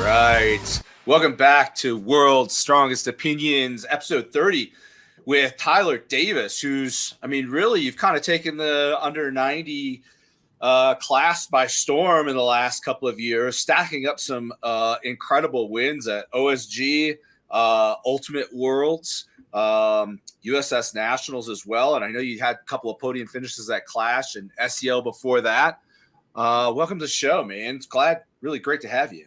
right. Welcome back to World's Strongest Opinions, episode 30, with Tyler Davis, who's, really, you've kind of taken the under 90 class by storm in the last couple of years, stacking up some incredible wins at OSG, Ultimate Worlds, USS Nationals as well. And I know you had a couple of podium finishes at Clash and SEL before that. Welcome to the show, man. It's really great to have you.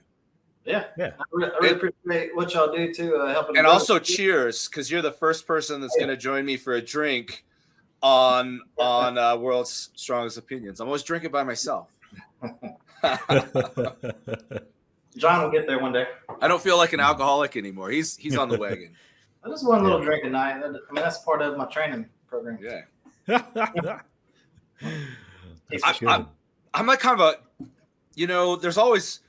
Yeah. I really appreciate what y'all do to helping. And also cheers, because you're the first person that's going to join me for a drink on World's Strongest Opinions. I'm always drinking by myself. John will get there one day. I don't feel like an alcoholic anymore. He's on the wagon. I just want a little drink a night. That's part of my training program. Yeah. I'm like kind of there's always,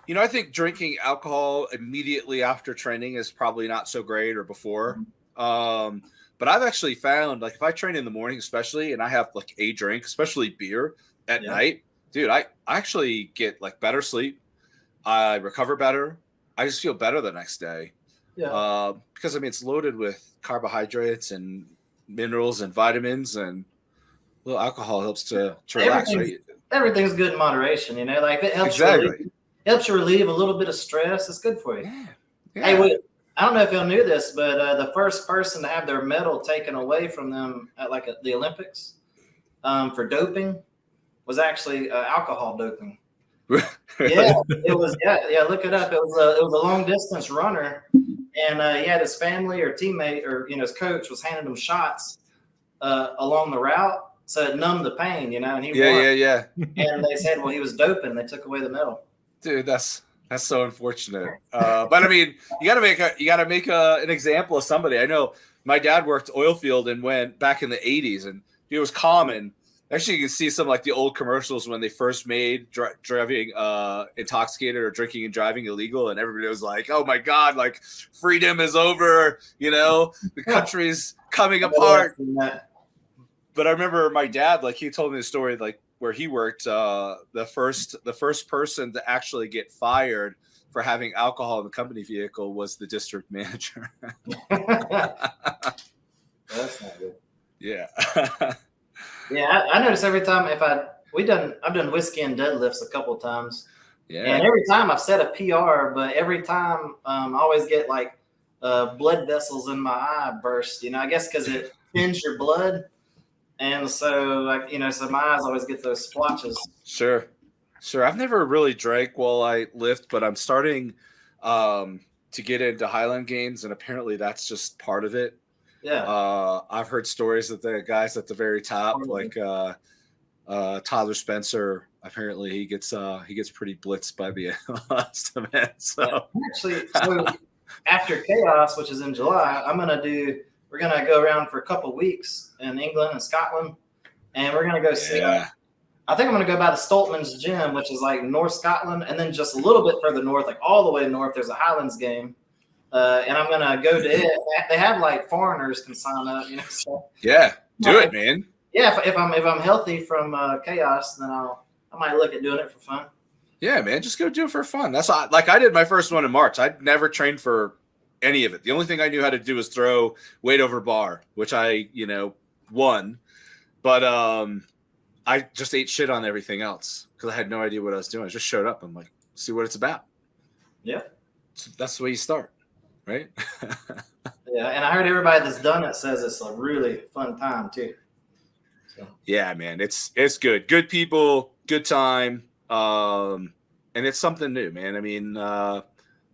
I think drinking alcohol immediately after training is probably not so great or before. But I've actually found, like, if I train in the morning, especially, and I have like a drink, especially beer at night, dude, I actually get like better sleep. I recover better. I just feel better the next day. Yeah. Because it's loaded with carbohydrates and minerals and vitamins, and a little alcohol helps to relax. Right? Everything's good in moderation, like if it helps helps you relieve a little bit of stress. It's good for you. Yeah. Hey, wait, I don't know if y'all knew this, but the first person to have their medal taken away from them at the Olympics for doping was actually alcohol doping. Yeah, it was. Yeah, look it up. It was a long distance runner, and he had his family or teammate or his coach was handing him shots along the route, so it numbed the pain, and he won. Yeah. And they said, well, he was doping. They took away the medal. Dude, that's so unfortunate. But you gotta make an example of somebody. I know my dad worked oil field and went back in the 80s, and it was common. Actually, you can see some like the old commercials when they first made driving intoxicated or drinking and driving illegal, and everybody was like, "Oh my God, like freedom is over," the country's coming apart. But I remember my dad, like, he told me the story, like, where he worked, the first person to actually get fired for having alcohol in the company vehicle was the district manager. That's not good. Yeah. Yeah, I notice every time I've done whiskey and deadlifts a couple of times. Yeah. And every time I've set a PR, but every time I always get like blood vessels in my eye burst, I guess because it thins your blood. And so, so my eyes always get those splotches. Sure. I've never really drank while I lift, but I'm starting to get into Highland Games, and apparently that's just part of it. Yeah. I've heard stories that the guys at the very top, like Tyler Spencer, apparently he gets pretty blitzed by the last event. So actually, after Chaos, which is in July, we're going to go around for a couple of weeks in England and Scotland, and we're going to go see. I think I'm going to go by the Stoltman's Gym, which is like North Scotland, and then just a little bit further north, like all the way north, there's a Highlands game, and I'm going to go to it. They have like foreigners can sign up, So, yeah, do it, man. Yeah, if I'm healthy from Chaos, then I might look at doing it for fun. Yeah, man, just go do it for fun. That's like I did my first one in March. I'd never trained for any of it. The only thing I knew how to do was throw weight over bar, which I, won. But I just ate shit on everything else because I had no idea what I was doing. I just showed up. I'm like, see what it's about. Yeah. So that's the way you start, right? Yeah, and I heard everybody that's done it says it's a really fun time too. So. Yeah, man, it's good. Good people, good time, and it's something new, man.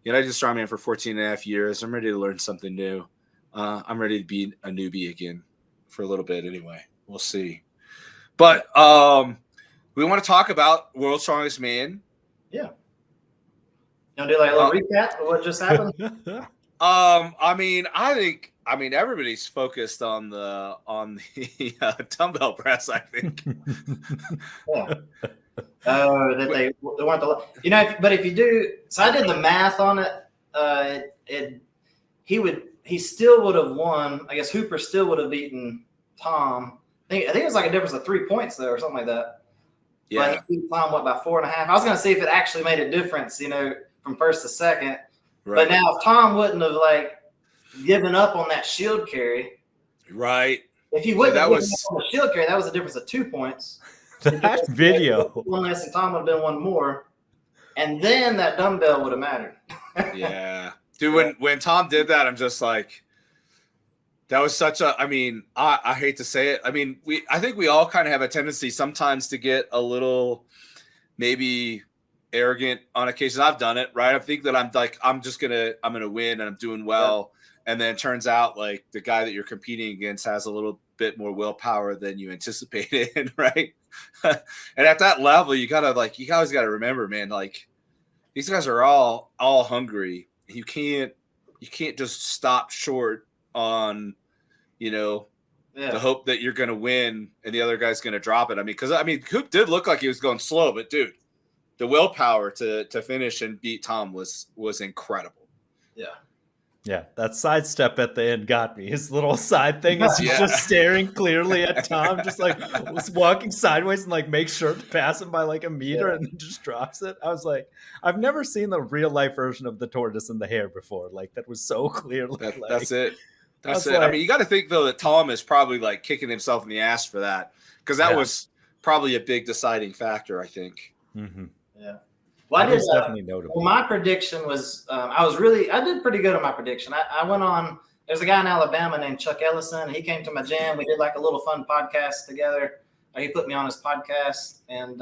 I did strongman for 14 and a half years. I'm ready to learn something new. I'm ready to be a newbie again for a little bit anyway. We'll see. But we want to talk about World's Strongest Man. Yeah. You want to do like a little recap of what just happened? I think everybody's focused on the dumbbell press, I think. Yeah. Oh, that they want the but if you do, so I did the math on it. He still would have won. I guess Hooper still would have beaten Tom. I think it was like a difference of 3 points though, or something like that. Yeah. But he beat Tom by 4.5. I was gonna see if it actually made a difference, from first to second. Right. But now if Tom wouldn't have like given up on that shield carry, right. If he wouldn't that have given was up on the shield carry, that was a difference of 2 points. That video. One less and Tom would have been one more. And then that dumbbell would have mattered. yeah. Dude, when Tom did that, I'm just like, that was such a, I mean, I hate to say it. I mean, I think we all kind of have a tendency sometimes to get a little maybe arrogant on occasions. I've done it, right? I think that I'm going to win and I'm doing well. Yeah. And then it turns out like the guy that you're competing against has a little bit more willpower than you anticipated, right? And at that level, you always got to remember, man, like these guys are all hungry. You can't just stop short on, the hope that you're going to win and the other guy's going to drop it. I mean, Coop did look like he was going slow, but dude, the willpower to finish and beat Tom was incredible. Yeah. Yeah, that sidestep at the end got me. His little side thing is he's just staring clearly at Tom, just like was walking sideways and like makes sure to pass him by like a meter and then just drops it. I was like, I've never seen the real life version of the tortoise and the hare before. Like that was so clearly. That's it. That's it. Like, I mean, you got to think though that Tom is probably like kicking himself in the ass for that because that was probably a big deciding factor. I think. Mm-hmm. Yeah. Well, that was definitely notable. Well, my prediction was I did pretty good on my prediction. I went on. There's a guy in Alabama named Chuck Ellison. He came to my gym. We did like a little fun podcast together. He put me on his podcast, and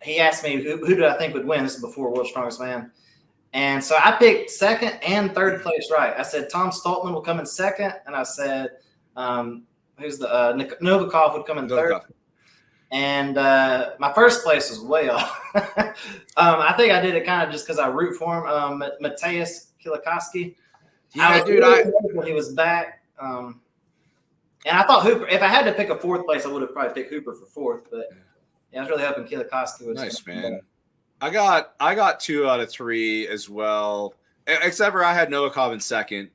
he asked me who did I think would win. This is before World's Strongest Man, and so I picked second and third place right. I said Tom Stoltman will come in second, and I said who's the Novikov would come in third. And my first place was way off. I think I did it kind of just because I root for him. Mateusz Kielakowski. Yeah, when he was back. And I thought Hooper. If I had to pick a fourth place, I would have probably picked Hooper for fourth. But I was really hoping Kielakowski was nice, man. I got 2 out of 3 as well. Except for I had Novikov in second,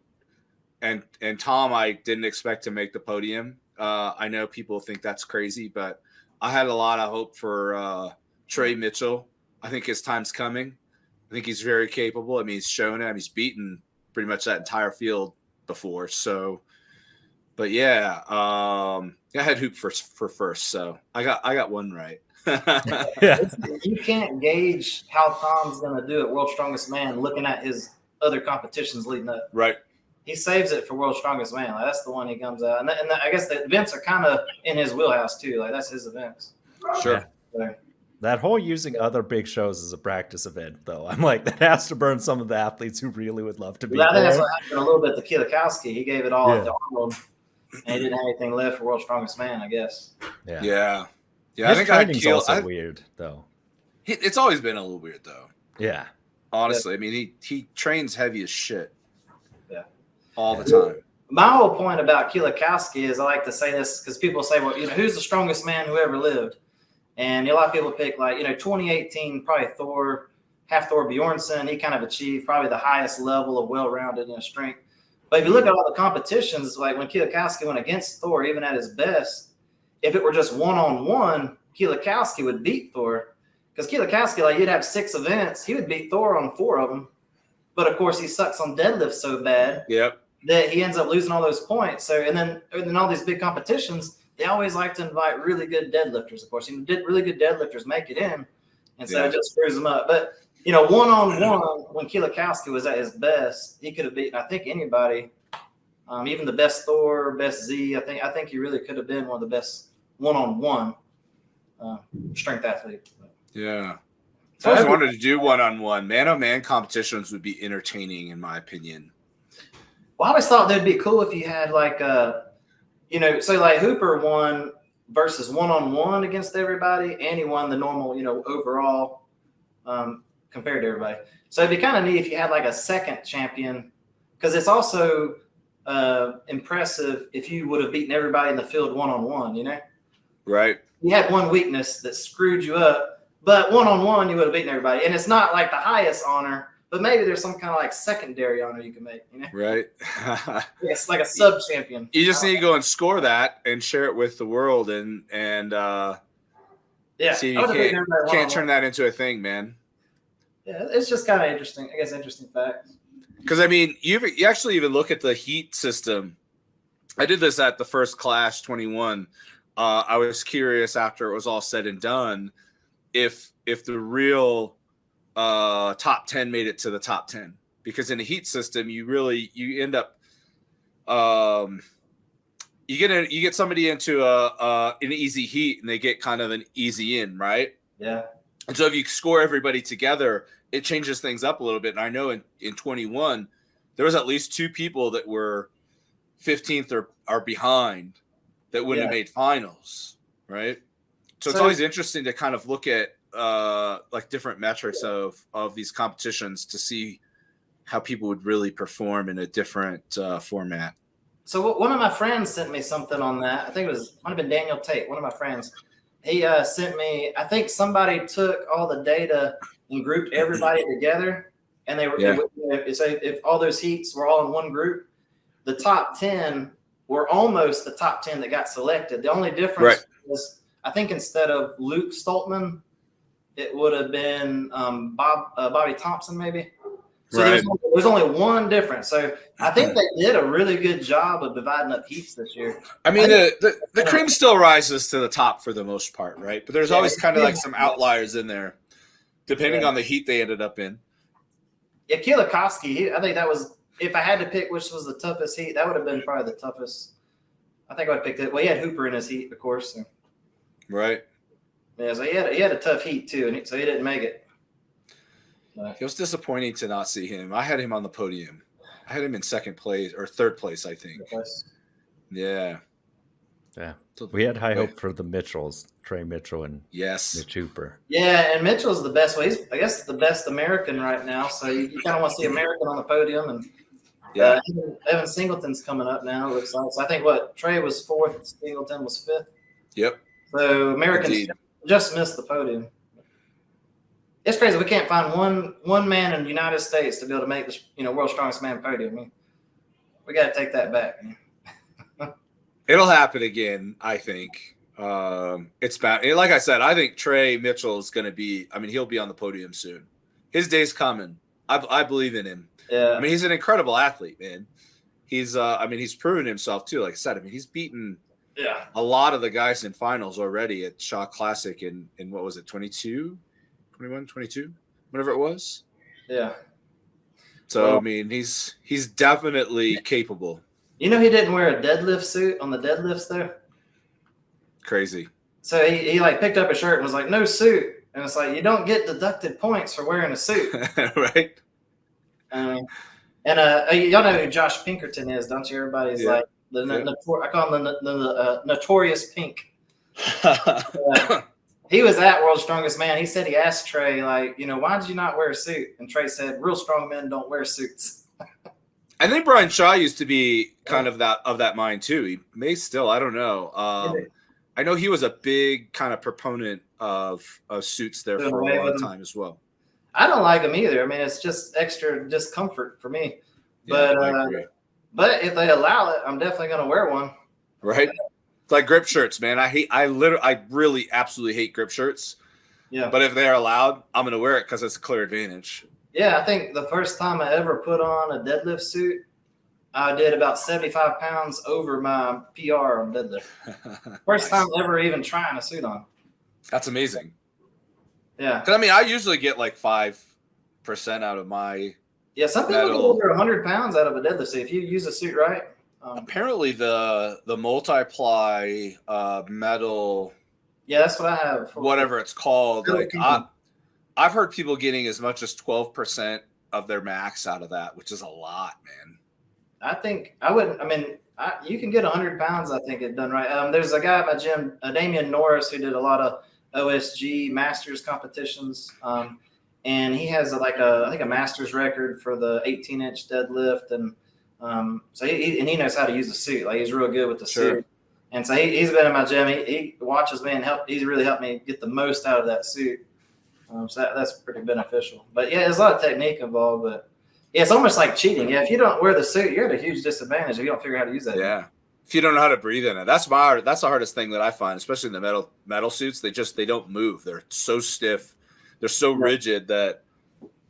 and Tom I didn't expect to make the podium. I know people think that's crazy, but I had a lot of hope for Trey Mitchell. I think his time's coming. I think he's very capable. I mean, he's shown it. He's beaten pretty much that entire field before. So, but yeah, I had Hoop for first, so I got one right. You can't gauge how Tom's going to do at World's Strongest Man looking at his other competitions leading up. Right. He saves it for World's Strongest Man. Like, that's the one he comes out. And I guess the events are kind of in his wheelhouse, too. Like, that's his events. Sure. So, that whole using other big shows as a practice event, though, I'm like, that has to burn some of the athletes who really would love to be there. I think that's what happened a little bit to Kielakowski. He gave it all at the Arnold, and he didn't have anything left for World's Strongest Man, I guess. Yeah. I think training's also weird, though. It's always been a little weird, though. Yeah. Honestly, I mean, he trains heavy as shit. Yeah. All the time. My whole point about Kielakowski is I like to say this because people say, well, who's the strongest man who ever lived? And a lot of people pick 2018, probably Thor Bjornsson. He kind of achieved probably the highest level of well-rounded strength. But if you look at all the competitions, like when Kielakowski went against Thor, even at his best, if it were just one-on-one, Kielakowski would beat Thor. Because Kielakowski, you'd have 6 events. He would beat Thor on 4 of them. But, of course, he sucks on deadlift so bad that he ends up losing all those points. So, and then all these big competitions, they always like to invite really good deadlifters, of course. Really good deadlifters make it in, and so it just screws them up. But, one-on-one, when Kielakowski was at his best, he could have beaten, I think, anybody, even the best Thor, best Z. I think he really could have been one of the best one-on-one strength athletes. Yeah. So I always wanted to do one-on-one. Man-on-man competitions would be entertaining, in my opinion. Well, I always thought that'd be cool if you had say Hooper won versus one-on-one against everybody, and he won the normal, overall compared to everybody. So it'd be kind of neat if you had a second champion, because it's also impressive if you would have beaten everybody in the field one-on-one, Right. You had one weakness that screwed you up, but one-on-one you would have beaten everybody. And it's not like the highest honor, but maybe there's some kind of secondary honor you can make, Right. It's like a sub-champion. You just need to go and score that and share it with the world and see if you can't turn that into a thing, man. Yeah, it's just kind of interesting. I guess interesting fact. Because I mean, you actually even look at the heat system. I did this at the first Clash 21. I was curious after it was all said and done if the real top 10 made it to the top 10, because in the heat system you end up you get somebody into an easy heat and they get kind of an easy in, right? Yeah. And so if you score everybody together, it changes things up a little bit. And I know in 21 there was at least 2 people that were 15th or behind that wouldn't have made finals, right? So it's always interesting to kind of look at like different metrics of these competitions to see how people would really perform in a different format. So one of my friends sent me something on that. I think might have been Daniel Tate, one of my friends. He sent me, I think somebody took all the data and grouped everybody together, and they were if all those heats were all in one group, the top 10 were almost the top 10 that got selected. The only difference was, I think instead of Luke Stoltman, it would have been Bobby Thompson, maybe. So there's only one difference. So I think they did a really good job of dividing up heats this year. I mean, the cream still rises to the top for the most part, right? But there's always kind of like some outliers in there, depending on the heat they ended up in. Yeah, Kielikowski, I think that was, if I had to pick which was the toughest heat, that would have been probably the toughest. I think I would pick it. Well, he had Hooper in his heat, of course. So. Right. Yeah, so he had a tough heat too, and so he didn't make it. It was disappointing to not see him. I had him on the podium. I had him in second place or third place, I think. Yeah. Yeah. We had high hope for the Mitchells, Trey Mitchell and Mitch Hooper. Yeah, and Mitchell's the best. Well, he's, I guess, the best American right now. So you kind of want to see American on the podium. And Evan Singleton's coming up now, it looks like. So I think Trey was 4th, Singleton was 5th. Yep. So Americans just missed the podium. It's crazy. We can't find one man in the United States to be able to make the World's Strongest Man podium. I mean, we got to take that back. It'll happen again, I think. It's bad. Like I said, I think Trey Mitchell is going to be. I mean, he'll be on the podium soon. His day's coming. I believe in him. Yeah. I mean, he's an incredible athlete, man. He's. I mean, he's proven himself too. Like I said, I mean, he's beaten. Yeah. A lot of the guys in finals already at Shaw Classic in what was it, 22? 21, 22, whatever it was. Yeah. So, I mean, he's definitely capable. You know, he didn't wear a deadlift suit on the deadlifts there. Crazy. So he like picked up a shirt and was like, no suit. And it's like, you don't get deducted points for wearing a suit. Right. And y'all know who Josh Pinkerton is, don't you? Everybody's like, I call him the notorious Pink. He was at World's Strongest Man. He said he asked Trey, like, why did you not wear a suit? And Trey said, real strong men don't wear suits. I think Brian Shaw used to be kind of that mind too. He may still, I don't know. I know he was a big kind of proponent of suits there for a long time as well. I don't like them either. I mean, it's just extra discomfort for me. But if they allow it, I'm definitely going to wear one. Right. It's like grip shirts, man. I really absolutely hate grip shirts. Yeah. But if they're allowed, I'm going to wear it because it's a clear advantage. Yeah, I think the first time I ever put on a deadlift suit, I did about 75 pounds over my PR on deadlift. First time ever even trying a suit on. That's amazing. Yeah. Because, I mean, I usually get like 5% out of my some people get over 100 pounds out of a deadlift suit if you use a suit right. Apparently the multiply metal. Yeah, that's what I have. Whatever it's called. Like I've heard people getting as much as 12% of their max out of that, which is a lot, man. I think I wouldn't. I mean, you can get 100 pounds. I think it done right. There's a guy at my gym, Damian Norris, who did a lot of OSG Masters competitions, and he has I think a Masters record for the 18-inch deadlift, and so he knows how to use a suit. Like he's real good with the suit. And so he's been in my gym. He watches me and he's really helped me get the most out of that suit. So that's pretty beneficial. But yeah, there's a lot of technique involved. But yeah, it's almost like cheating. Yeah, if you don't wear the suit, you're at a huge disadvantage if you don't figure out how to use that. Yeah, if you don't know how to breathe in it, that's the hardest thing that I find, especially in the metal suits. They don't move. They're so stiff. They're so rigid that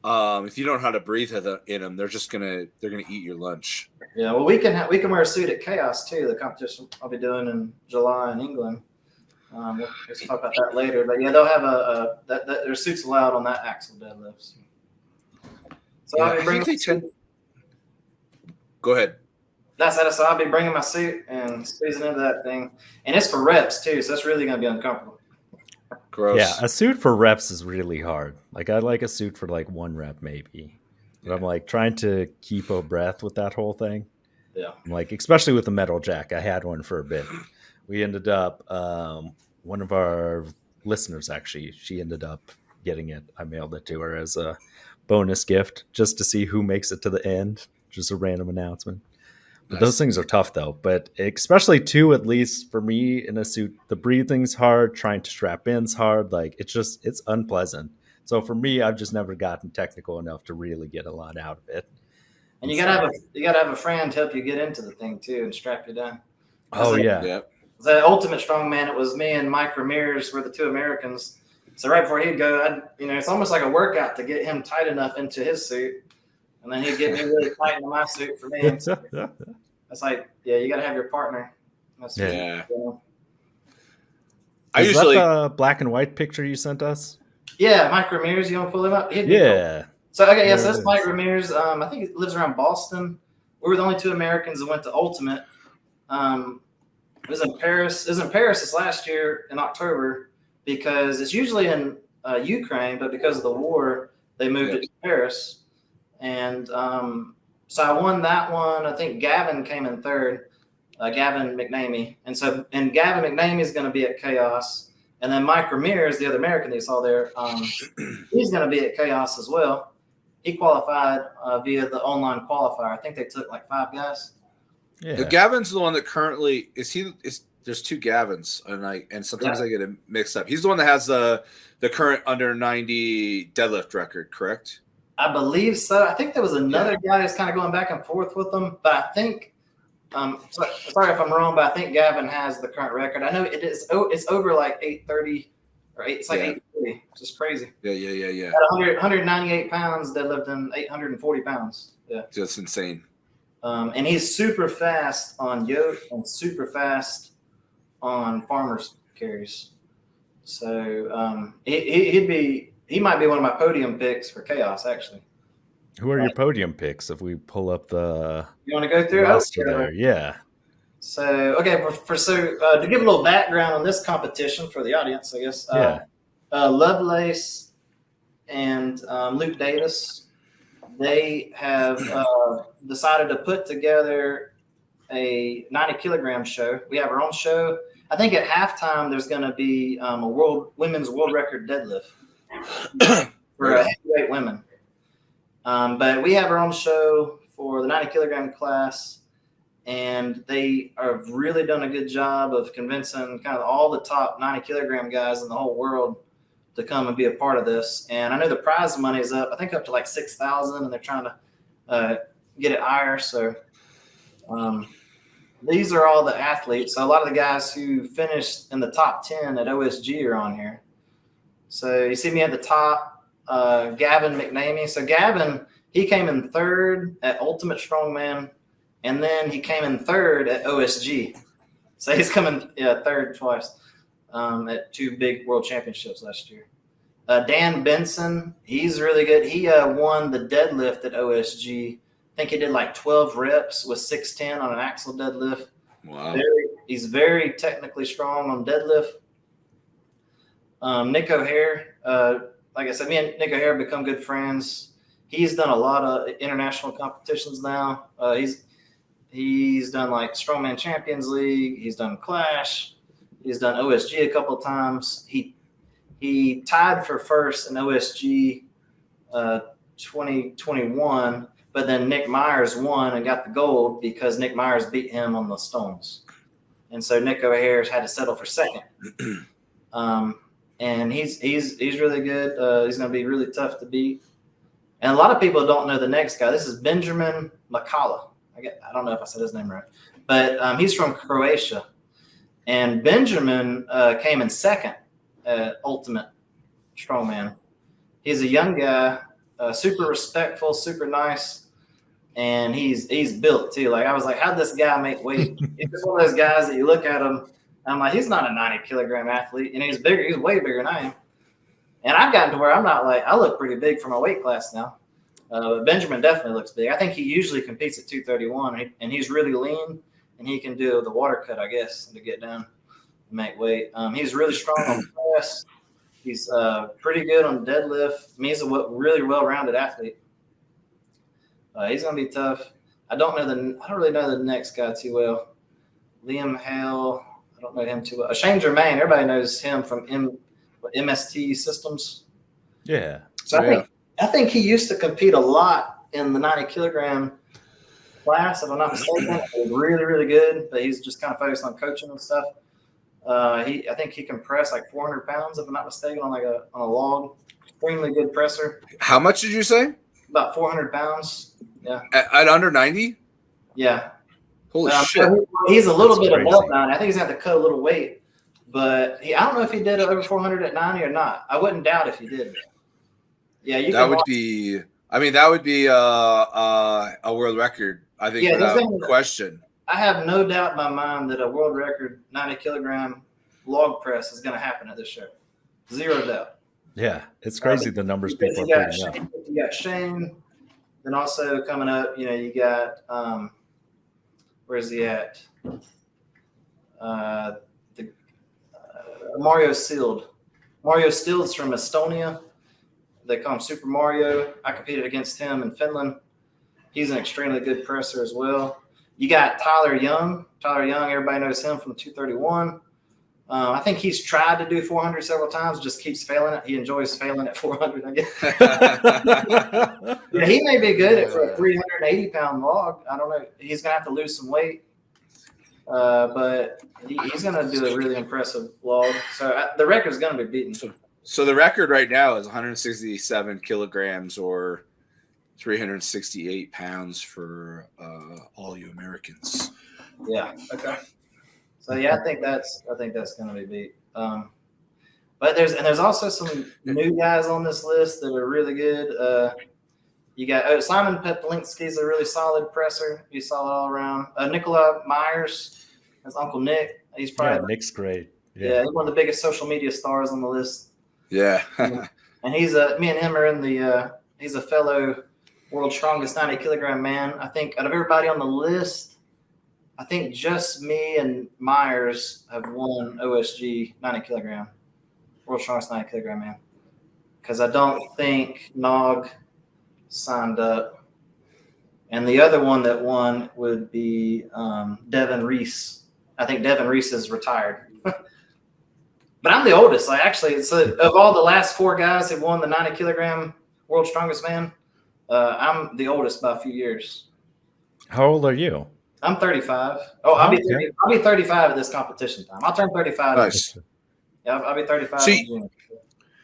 If you don't know how to breathe in them, they're gonna eat your lunch. Yeah, well, we can wear a suit at Chaos too. The competition I'll be doing in July in England. We'll talk about that later. But yeah, they'll have their suits allowed on that axle deadlifts. So Yeah, I'll be I bringing. think they tend. Go ahead. That's it. So I'll be bringing my suit and squeezing into that thing, and it's for reps too. So that's really going to be uncomfortable. Gross. Yeah, a suit for reps is really hard. Like I like a suit for like 1 rep maybe. But I'm like trying to keep a breath with that whole thing. Yeah. I'm like, especially with the metal jack. I had one for a bit. We ended up one of our listeners actually, she ended up getting it. I mailed it to her as a bonus gift just to see who makes it to the end. Just a random announcement. But those things are tough though. But especially too, at least for me in a suit, the breathing's hard, trying to strap in's hard. Like it's unpleasant. So for me, I've just never gotten technical enough to really get a lot out of it. And you gotta have a friend help you get into the thing too and strap you down. Oh yeah. Yep. The ultimate strongman, it was me and Mike Ramirez were the 2 Americans. So right before he'd go, it's almost like a workout to get him tight enough into his suit, and then he'd get me really tight into my suit for me. It's like, yeah, you got to have your partner. That's yeah. Is that the black and white picture you sent us? Yeah, Mike Ramirez. You want to pull him up? Yeah. Cool. So okay, yeah, so that's Mike Ramirez. I think he lives around Boston. We were the only 2 Americans that went to Ultimate. It was in Paris. It was in Paris this last year in October because it's usually in Ukraine, but because of the war, they moved it to Paris. And so I won that one. I think Gavin came in 3rd, Gavin McNamee. And Gavin McNamee is going to be at Chaos. And then Mike Ramirez, the other American that you saw there, he's going to be at Chaos as well. He qualified via the online qualifier. I think they took like 5 guys. Yeah. Gavin's the one that currently there's 2 Gavins and sometimes I get it mixed up. He's the one that has the current under 90 deadlift record, correct? I believe so. I think there was another guy that's kind of going back and forth with them, but I think sorry if I'm wrong, but I think Gavin has the current record. I know it is. It's over like 830 or 8. It's like 840. It's just crazy. Yeah. At 198 pounds, deadlifting 840 pounds. Yeah, just insane. And he's super fast on yoke and super fast on farmers carries. So he might be one of my podium picks for Chaos actually. Who are your podium picks? If we pull up the you want to go through there, yeah. So okay, to give a little background on this competition for the audience, I guess. Lovelace and Luke Davis. They have decided to put together a 90 kilogram show. We have our own show. I think at halftime there's going to be a women's world record deadlift for heavyweight women. But we have our own show for the 90 kilogram class, and they have really done a good job of convincing kind of all the top 90 kilogram guys in the whole world to come and be a part of this. And I know the prize money is up, I think up to like 6,000, and they're trying to get it higher. So these are all the athletes. So a lot of the guys who finished in the top 10 at OSG are on here. So you see me at the top, Gavin McNamee. So Gavin, he came in 3rd at Ultimate Strongman, and then he came in 3rd at OSG. So he's coming 3rd twice. At 2 big world championships last year. Dan Benson, he's really good. He won the deadlift at OSG. I think he did like 12 reps with 610 on an axle deadlift. Wow. He's very technically strong on deadlift. Nick O'Hare, like I said, me and Nick O'Hare have become good friends. He's done a lot of international competitions now. He's done like Strongman Champions League. He's done Clash. He's done OSG a couple of times. He tied for first in OSG 2021, but then Nick Myers won and got the gold because Nick Myers beat him on the stones. And so Nick O'Hare had to settle for second. And he's really good. He's going to be really tough to beat. And a lot of people don't know the next guy. This is Benjamin Makala. I don't know if I said his name right, but he's from Croatia. And Benjamin came in second at Ultimate Strongman. He's a young guy. super respectful, super nice, and he's built too. Like I was like, how'd this guy make weight? He's just one of those guys that you look at him, and I'm like, he's not a 90-kilogram athlete, and he's bigger. He's way bigger than I am. And I've gotten to where I'm not like, I look pretty big for my weight class now. But Benjamin definitely looks big. I think he usually competes at 231, and he's really lean, and he can do the water cut, I guess, to get down and make weight. He's really strong on press. He's pretty good on deadlift. I mean, he's a really well-rounded athlete. He's gonna be tough. I don't really know the next guy too well. Liam Hale. I don't know him too well. Shane Germain. Everybody knows him from MST Systems. Yeah. So I think he used to compete a lot in the 90-kilogram class, if I'm not mistaken. He was really, really good, but he's just kind of focused on coaching and stuff. I think he can press like 400 pounds, if I'm not mistaken, on a log. Extremely good presser. How much did you say? About 400 pounds. Yeah. At under 90? Yeah. Holy shit. He's a little bit above 90. I think he's going to have to cut a little weight. But I don't know if he did over 400 at 90 or not. I wouldn't doubt if he did. Yeah, that would be a world record, I think, without question. I have no doubt in my mind that a world record 90-kilogram log press is going to happen at this show. Zero doubt. Yeah, it's crazy the numbers people are putting up. You got Shane. Then also coming up, you got where's he at? Mario Sealed. Mario Sealed's from Estonia. They call him Super Mario. I competed against him in Finland. He's an extremely good presser as well. You got Tyler Young. Everybody knows him from 231. I think he's tried to do 400 several times, just keeps failing it. He enjoys failing at 400, I guess. He may be good at for a 380-pound log. I don't know. He's going to have to lose some weight. But he's going to do a really impressive log. So the record's going to be beaten. So the record right now is 167 kilograms or 368 pounds for all you Americans. Yeah. Okay. So I think that's going to be beat. But there's also some new guys on this list that are really good. You got Simon Peplinsky's a really solid presser. He's solid all around. Nikolai Myers, that's Uncle Nick. He's probably Nick's great. Yeah, he's one of the biggest social media stars on the list. Yeah. And he's me and him are in the he's a fellow world's strongest 90-kilogram man. I think out of everybody on the list, I think just me and Myers have won OSG 90-kilogram, world's strongest 90-kilogram man. Because I don't think Nog signed up. And the other one that won would be Devin Reese. I think Devin Reese is retired. But I'm the oldest. Of all the last four guys who won the 90-kilogram world's strongest man, I'm the oldest by a few years. How old are you? I'm 35. Oh, I'll be 35 at this competition time. I'll turn 35. Nice. Yeah, I'll be 35 in June.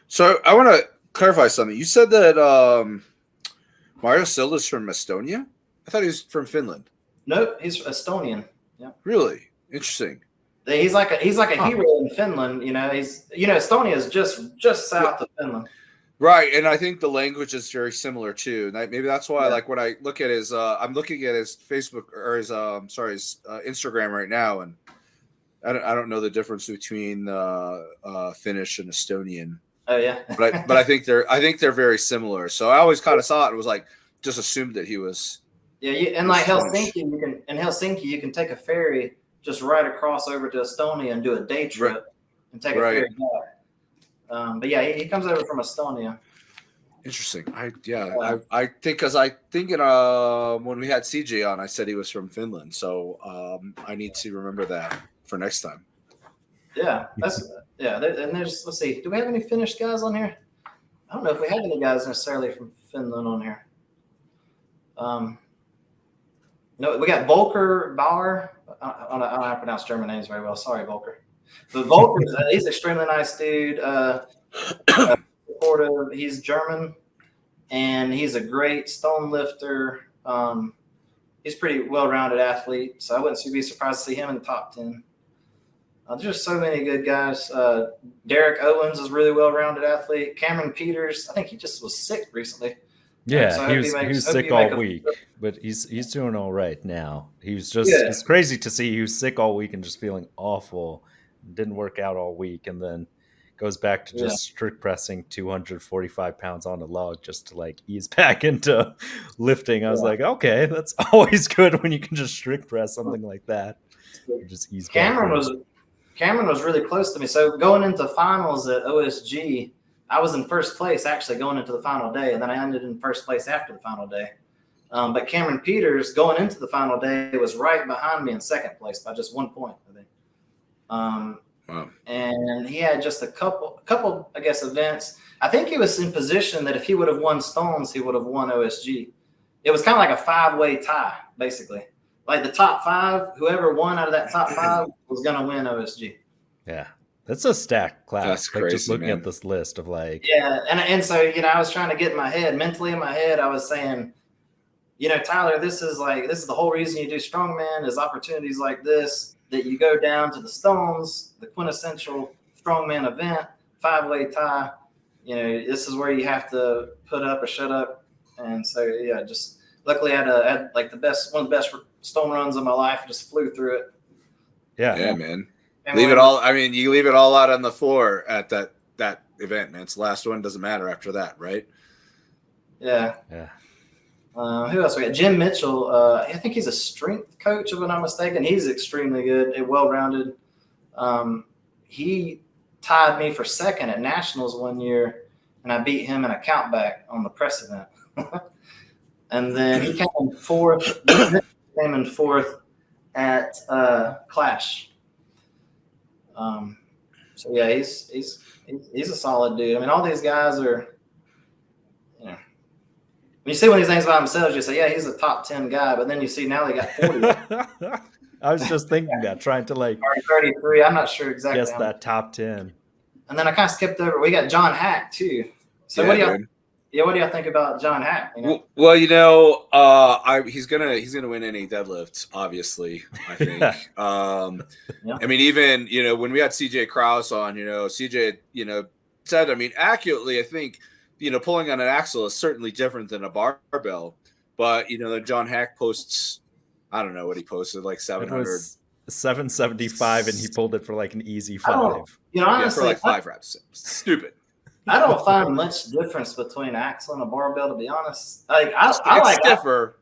So I want to clarify something. You said that Mario Silda's from Estonia? I thought he was from Finland. Nope, he's Estonian. Yeah. Really? Interesting. He's like a hero in Finland. Estonia is just south of Finland. Right, and I think the language is very similar too. Maybe that's why, like, when I look at his, I'm looking at his Facebook or his, his Instagram right now, and I don't know the difference between Finnish and Estonian. Oh yeah, but I think they're very similar. So I always kind of saw it and was like, just assumed that he was. Yeah, and like Helsinki, you can take a ferry just right across over to Estonia and do a day trip and take a ferry back. But yeah, he comes over from Estonia. Interesting. I think when we had CJ on, I said he was from Finland. So I need to remember that for next time. Yeah, and let's see, do we have any Finnish guys on here? I don't know if we have any guys necessarily from Finland on here. No, we got Volker Bauer. I don't know how to pronounce German names very well. Sorry, Volker. But Volker, he's an extremely nice dude. Supportive. He's German, and he's a great stone lifter. He's a pretty well-rounded athlete, so I wouldn't be surprised to see him in the top 10. There's just so many good guys. Derek Owens is a really well-rounded athlete. Cameron Peters, I think he just was sick recently. Yeah, So I he hope was makes, hope sick you all make a week, but he's doing all right now. yeah. It's crazy to see he was sick all week and just feeling awful. Didn't work out all week, and then goes back to Yeah. just strict pressing 245 pounds on a log just to like ease back into lifting. I was Yeah. like, okay, that's always good when you can just strict press something like that. And just ease back Cameron in. was really close to me. So going into finals at OSG, I was in first place actually going into the final day, and then I ended in first place after the final day. But Cameron Peters going into the final day was right behind me in second place by just 1 point, I think. Wow. And he had just a couple, I guess, events. I think he was in position that if he would have won Stones, he would have won OSG. It was kind of like a 5-way tie, basically. Like the top 5, whoever won out of that top 5 was going to win OSG. Yeah, that's a stacked class. That's like just crazy, looking man. at this list of like, Yeah, and so I was trying to get in my head, mentally in my head, I was saying, Tyler, this is the whole reason you do strongman is opportunities like this, that you go down to the Stones, the quintessential strongman event, 5-way tie. This is where you have to put up or shut up. And so yeah, just luckily I had like one of the best stone runs of my life. Just flew through it. Yeah, man. And Leave it all. I mean, you leave it all out on the floor at that event, man. It's the last one. Doesn't matter after that, right? Yeah. yeah. Who else we got? Jim Mitchell. I think he's a strength coach, if I'm not mistaken. He's extremely good and well-rounded. He tied me for second at nationals one year, and I beat him in a countback on the press event. And then he came in fourth. At Clash. So yeah, he's a solid dude. I mean, all these guys are. When you see one of these things by themselves, you say, yeah, he's a top 10 guy. But then you see now they got 40. I was just thinking that, trying to like 33. I'm not sure exactly. Guess that top 10. And then I kind of skipped over. We got John Hack too. So what do y'all think about John Hack? Well, he's gonna win any deadlifts, obviously. I think. Yeah. I mean, even when we had CJ Krause on, CJ said, I mean, accurately, I think pulling on an axle is certainly different than a barbell. But John Hack posts, I don't know what he posted, like 700. 775, and he pulled it for like an easy 5. Honestly, for like 5 reps. Stupid. I don't find much difference between axle and a barbell, to be honest. Like I like stiffer.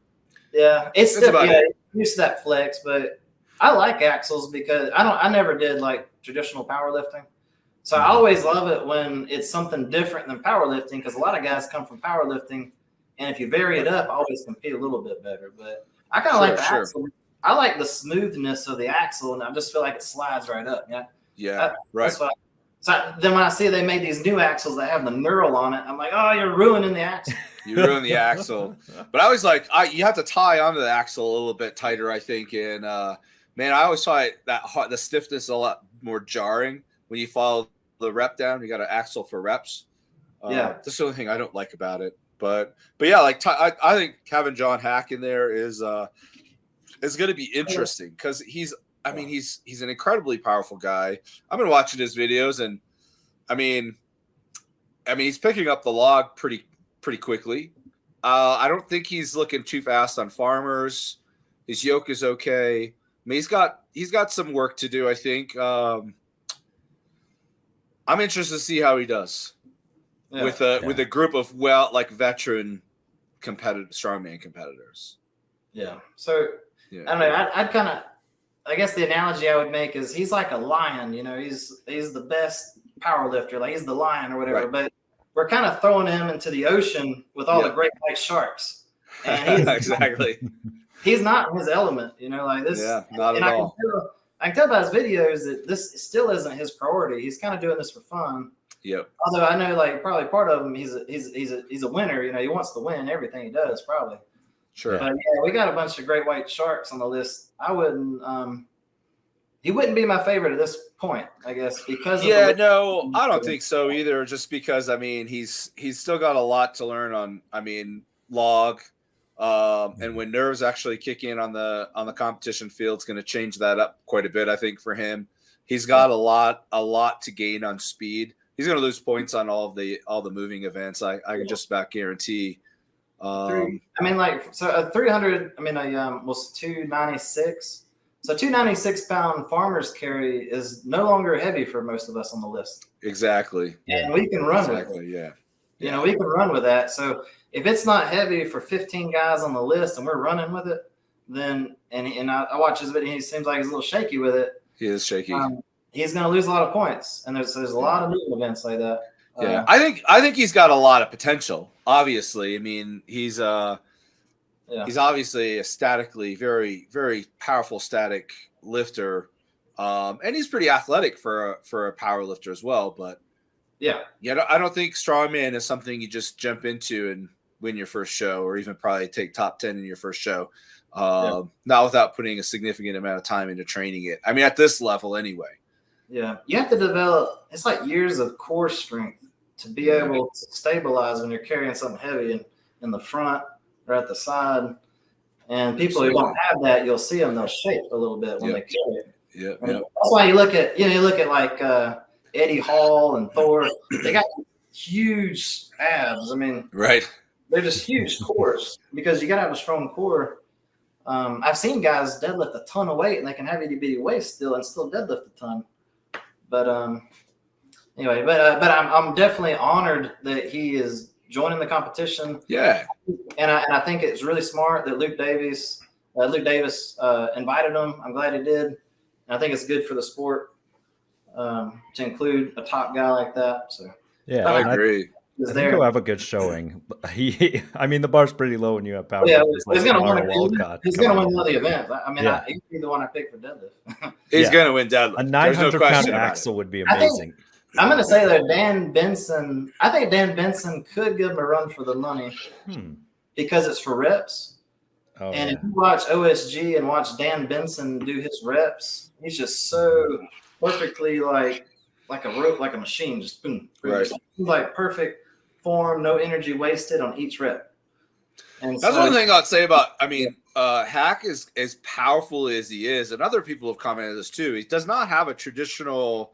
Yeah, it's That's stiff. about it. Used to that flex, but I like axles because I never did like traditional powerlifting. So I always love it when it's something different than powerlifting, because a lot of guys come from powerlifting, and if you vary it up, I always compete a little bit better. But I kind of like the axle. I like the smoothness of the axle, and I just feel like it slides right up. Yeah. Yeah. Right. So then when I see they made these new axles that have the knurl on it, I'm like, oh, you're ruining the axle. You ruin the axle. But I was like, you have to tie onto the axle a little bit tighter, I think. And man, I always find the stiffness a lot more jarring when you follow the rep down. You got an axle for reps. That's the only thing I don't like about it. But yeah, like I think having John Hack in there is going to be interesting, because he's an incredibly powerful guy. I've been watching his videos, and I mean he's picking up the log pretty quickly. I don't think he's looking too fast on farmers. His yoke is okay. I mean, he's got some work to do, I think. I'm interested to see how he does with a group of veteran strongman competitors. Yeah. So I don't know. I'd kind of. I guess the analogy I would make is he's like a lion. He's the best power lifter. Like he's the lion or whatever. Right. But we're kind of throwing him into the ocean with all the great white sharks. And exactly. He's not in his element. Like this. Yeah, not at all. I can tell by his videos that this still isn't his priority. He's kind of doing this for fun. Yep. Although I know, like, probably part of him, he's a winner. He wants to win everything he does, probably. Sure. But yeah, we got a bunch of great white sharks on the list. I wouldn't. He wouldn't be my favorite at this point, I guess, because. Yeah, no, I don't think so either. Just because he's still got a lot to learn on. Log, and when nerves actually kick in on the competition field, it's going to change that up quite a bit. I think for him, he's got a lot to gain on speed. He's going to lose points on all the moving events. I can just about guarantee. I mean, like, so a 300. I mean, was 296. So 296-pound farmer's carry is no longer heavy for most of us on the list. Exactly. And we can run with it. Yeah. You know, we can run with that. So if it's not heavy for 15 guys on the list and we're running with it, then and I watch his video, he seems like he's a little shaky with it. He is shaky. He's going to lose a lot of points, and there's a lot of new events like that. Yeah, I think he's got a lot of potential. Obviously, I mean, he's obviously a statically very, very powerful static lifter, and he's pretty athletic for a power lifter as well. But I don't think strongman is something you just jump into and win your first show, or even probably take top 10 in your first show. Not without putting a significant amount of time into training it. I mean, at this level anyway. Yeah, you have to develop. It's like years of core strength to be able to stabilize when you're carrying something heavy in the front or at the side. And people who don't have that, you'll see them, they'll shake a little bit when they carry it. Yeah, that's why you look at like Eddie Hall and Thor. They got huge abs. I mean, they're just huge cores because you got to have a strong core. I've seen guys deadlift a ton of weight and they can have itty bitty waist still deadlift a ton. But anyway, but I'm definitely honored that he is joining the competition. Yeah, and I think it's really smart that Luke Davis invited him. I'm glad he did. And I think it's good for the sport to include a top guy like that. So yeah, I agree. I think he'll have a good showing. I mean, the bar's pretty low when you have power. Yeah, he's going to win. He's going to win one of the events. I mean, he'd be the one I picked for deadlift. He's going to win deadlift. A 900-pound axle would be amazing. I'm going to say that Dan Benson. I think Dan Benson could give him a run for the money because it's for reps. If you watch OSG and watch Dan Benson do his reps, he's just so perfectly like a machine, just boom. Just like perfect form, no energy wasted on each rep. And that's one thing I'd say about. I mean, Hack is as powerful as he is, and other people have commented this too. He does not have a traditional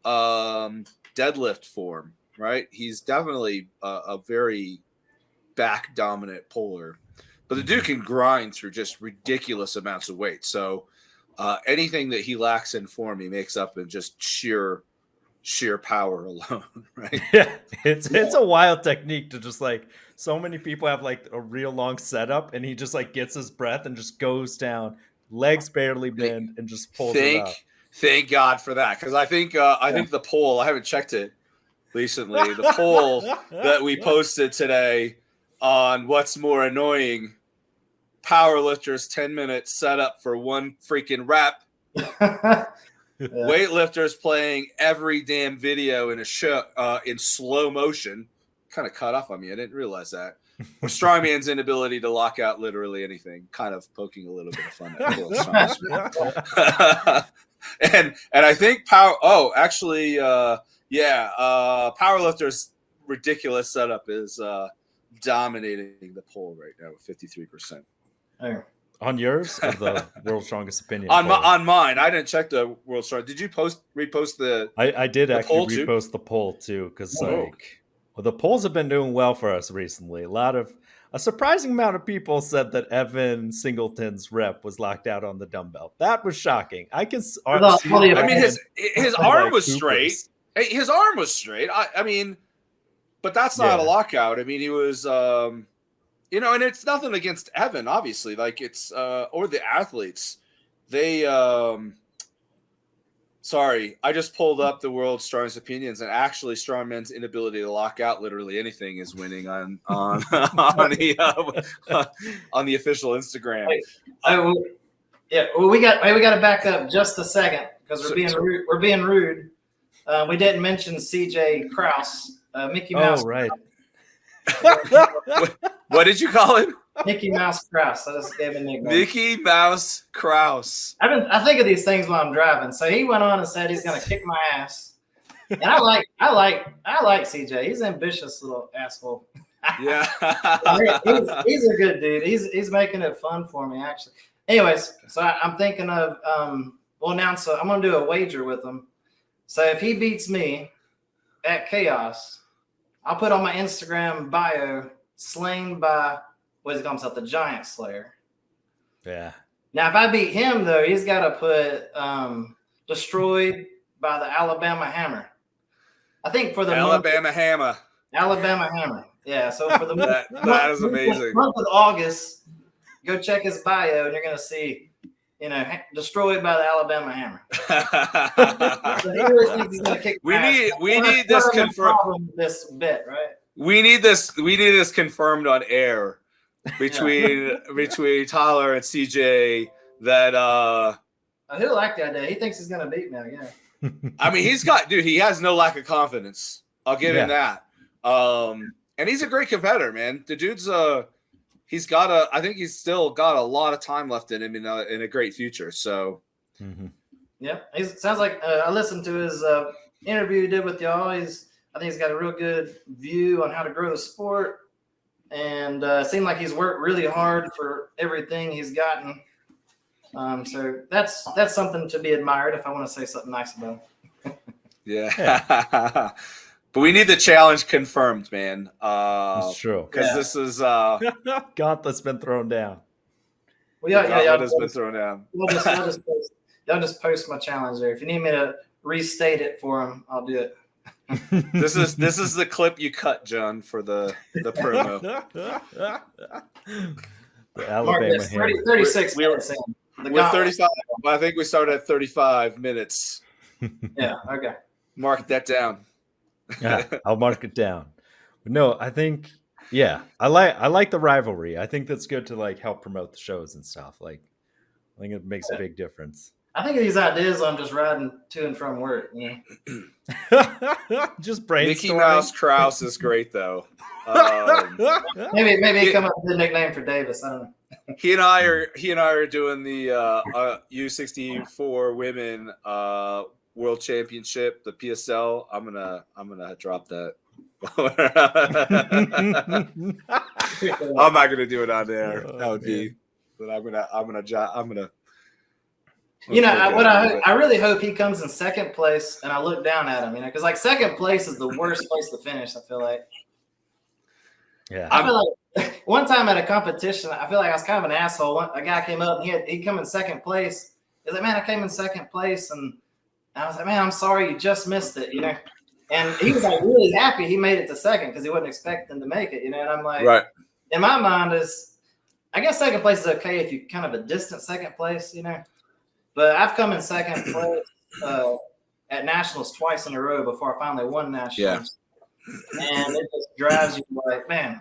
deadlift form, right? He's definitely a very back dominant puller, but the dude can grind through just ridiculous amounts of weight. So anything that he lacks in form, he makes up in just sheer power alone, right? Yeah, it's a wild technique to just like so many people have like a real long setup, and he just like gets his breath and just goes down, legs barely bend, and just pulls it up. Thank God for that, because I think the poll, I haven't checked it recently, the poll that we posted today on what's more annoying, powerlifters 10-minute setup for one freaking rep. Weightlifters playing every damn video in a show in slow motion. Kind of cut off on me. I didn't realize that. Or strongman's inability to lock out literally anything. Kind of poking a little bit of fun at World Strongest. and I think powerlifters' ridiculous setup is dominating the poll right now with 53%. On yours, or the World's Strongest Opinion? On mine, I didn't check the World's Strongest. Did you repost the? I did actually repost the poll too, because the polls have been doing well for us recently. A surprising amount of people said that Evan Singleton's rep was locked out on the dumbbell. That was shocking. I mean, his arm was straight. Hey, his arm was straight. I mean, but that's not a lockout. I mean, he was. And it's nothing against Evan, obviously. Like it's or the athletes. They sorry, I just pulled up the World's Strongest Opinions, and actually strongman's inability to lock out literally anything is winning on the official Instagram. We got to back up just a second because we're being rude. We didn't mention CJ Kraus, Mickey Mouse. Oh, right. What did you call him? Mickey Mouse Kraus. I just gave him a nickname. Mickey Mouse Kraus. I think of these things while I'm driving. So he went on and said he's going to kick my ass, and I like CJ. He's an ambitious little asshole. Yeah, he's a good dude. He's making it fun for me actually. Anyways, so I'm thinking of I'm going to do a wager with him. So if he beats me at Chaos, I'll put on my Instagram bio slain by what does he call himself, the Giant Slayer. Yeah. Now, if I beat him, though, he's got to put destroyed by the Alabama Hammer. I think for the Alabama Hammer. Alabama Hammer. Yeah. So for the that is amazing. Month of August, go check his bio, and you're going to see, destroyed by the Alabama Hammer. So he really thinks he's going to kick. We need this confirmed. This bit, right? We need this confirmed on air between Tyler and CJ that he'll like that day. He thinks he's gonna beat me again. I mean, he has no lack of confidence. I'll give him that. And he's a great competitor, man. The dude's I think he's still got a lot of time left in him in a great future. So yeah, it sounds like I listened to his interview he did with y'all. I think he's got a real good view on how to grow the sport. And it seemed like he's worked really hard for everything he's gotten. So that's something to be admired if I want to say something nice about him. Yeah. But we need the challenge confirmed, man. That's true. Because this is Gauntlet's been thrown down. Well, y'all has been thrown down. Y'all just post my challenge there. If you need me to restate it for him, I'll do it. This is the clip you cut, John, for the promo. The Alabama Hammer. 36 minutes in. We're 35. I think we started at 35 minutes. Yeah, okay. Mark that down. Yeah, I'll mark it down. But no, I think I like the rivalry. I think that's good to like help promote the shows and stuff. Like I think it makes a big difference. I think of these ideas on just riding to and from work. Just brainstorming. Mickey Mouse Krause is great though. Maybe come up with a nickname for Davis. I don't know. He and I are doing the U64 Women World Championship, the PSL. I'm gonna drop that. I'm not gonna do it on there. That would be. But I'm gonna. I really hope he comes in second place, and I look down at him, because like second place is the worst place to finish. I feel like. Yeah. I feel like one time at a competition, I feel like I was kind of an asshole. A guy came up, and he'd come in second place. He's like, "Man, I came in second place," and I was like, "Man, I'm sorry, you just missed it," And he was like really happy he made it to second because he wasn't expecting to make it, And I'm like, right. In my mind I guess second place is okay if you kind of a distant second place, But I've come in second place at nationals twice in a row before I finally won nationals. Yeah. And it just drives you like, man.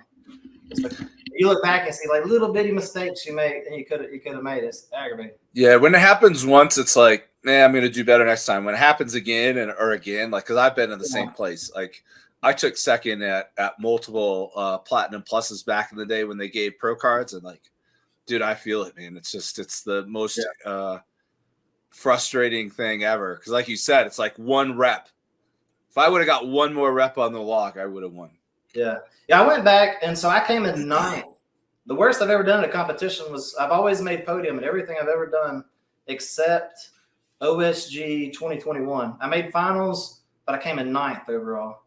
You look back and see like little bitty mistakes you made, and you could have made it. It's aggravating. Yeah, when it happens once, it's like, I'm gonna do better next time. When it happens again or again, like because I've been in the same place. Like I took second at multiple platinum pluses back in the day when they gave pro cards, and like, dude, I feel it, man. It's the most frustrating thing ever. Because like you said, it's like one rep. If I would have got one more rep on the log, I would have won. Yeah. I went back, and so I came in ninth. The worst I've ever done at a competition was I've always made podium at everything I've ever done except OSG 2021. I made finals, but I came in ninth overall.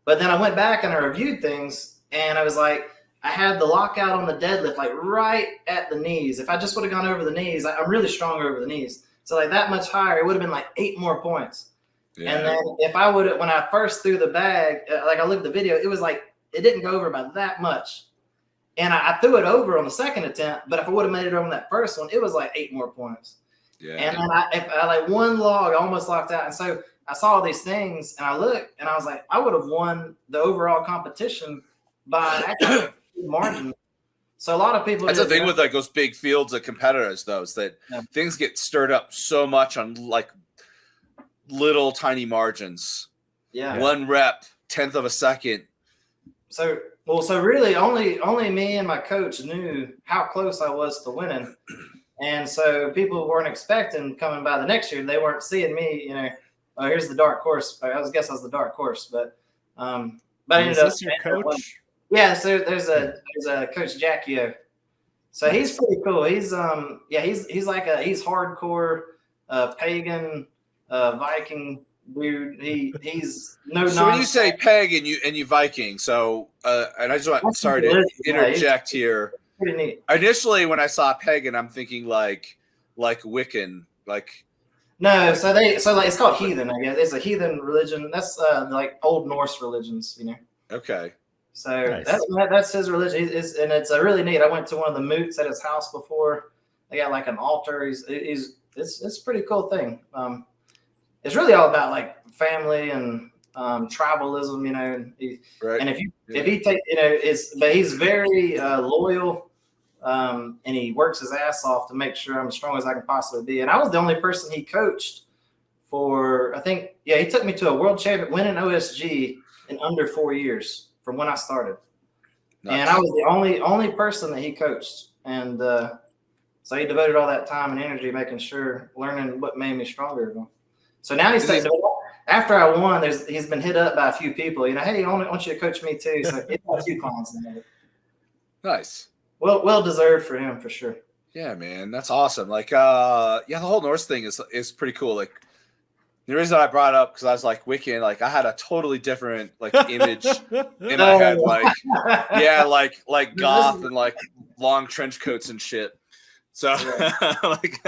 But then I went back and I reviewed things, and I was like, I had the lockout on the deadlift like right at the knees. If I just would have gone over the knees, I'm really strong over the knees. So like that much higher, it would have been like 8 more points. Yeah. And then if I would have, when I first threw the bag, like I looked at the video, it was like, it didn't go over by that much. And I threw it over on the second attempt, but if I would have made it over on that first one, it was like 8 more points. Yeah. And then if I like one log, I almost locked out. And so I saw all these things, and I looked, and I was like, I would have won the overall competition by actually a margin. So a lot of people. That's the thing with like those big fields of competitors, though, is that things get stirred up so much on like little tiny margins. Yeah. 1 rep, 1/10 of a second. So really only me and my coach knew how close I was to winning. And so people weren't expecting coming by the next year. They weren't seeing me, oh, here's the dark horse. I guess I was the dark horse, but I ended up. Is this your coach? Yeah, so there's a Coach Jackio. So he's pretty cool. He's he's hardcore pagan Viking dude. He's no. So when you say peg and you Viking, so and I just want sorry to interject here. Pretty neat. Initially, when I saw pagan, I'm thinking like Wiccan, like. No, so like it's called heathen. I guess it's a heathen religion. That's like Old Norse religions, you know. Okay. So Nice. that's his religion. And it's a really neat. I went to one of the moots at his house before. They got like an altar. It's a pretty cool thing. It's really all about like family and tribalism, you know. Right. And if he take, you know, but he's very loyal. And he works his ass off to make sure I'm as strong as I can possibly be. And I was the only person he coached for, I think, he took me to a world champion, winning OSG in under 4 years from when I started. Nice. And I was the only person that he coached. And so he devoted all that time and energy making sure, learning what made me stronger. So now after I won, he's been hit up by a few people, you know, hey, I want you to coach me too. So it's got a few clients now. Nice. Well deserved for him for sure. Yeah, man, that's awesome. Like, the whole Norse thing is pretty cool. Like, the reason I brought it up because I was like Wiccan, like I had a totally different like image in my head, like goth and like long trench coats and shit. So like,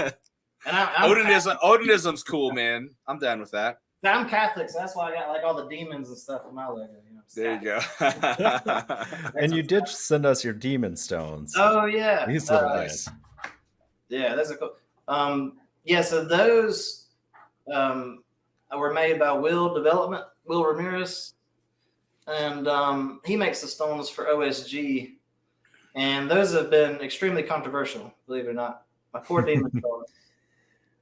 Odinism's cool, man. I'm down with that. I'm Catholic, so that's why I got like all the demons and stuff in my logo. You know, there you go. And you did send us your demon stones. Oh yeah, these little guys. Yeah, that's a cool. So those were made by Will Ramirez, and he makes the stones for OSG, and those have been extremely controversial. Believe it or not, my poor demon stone.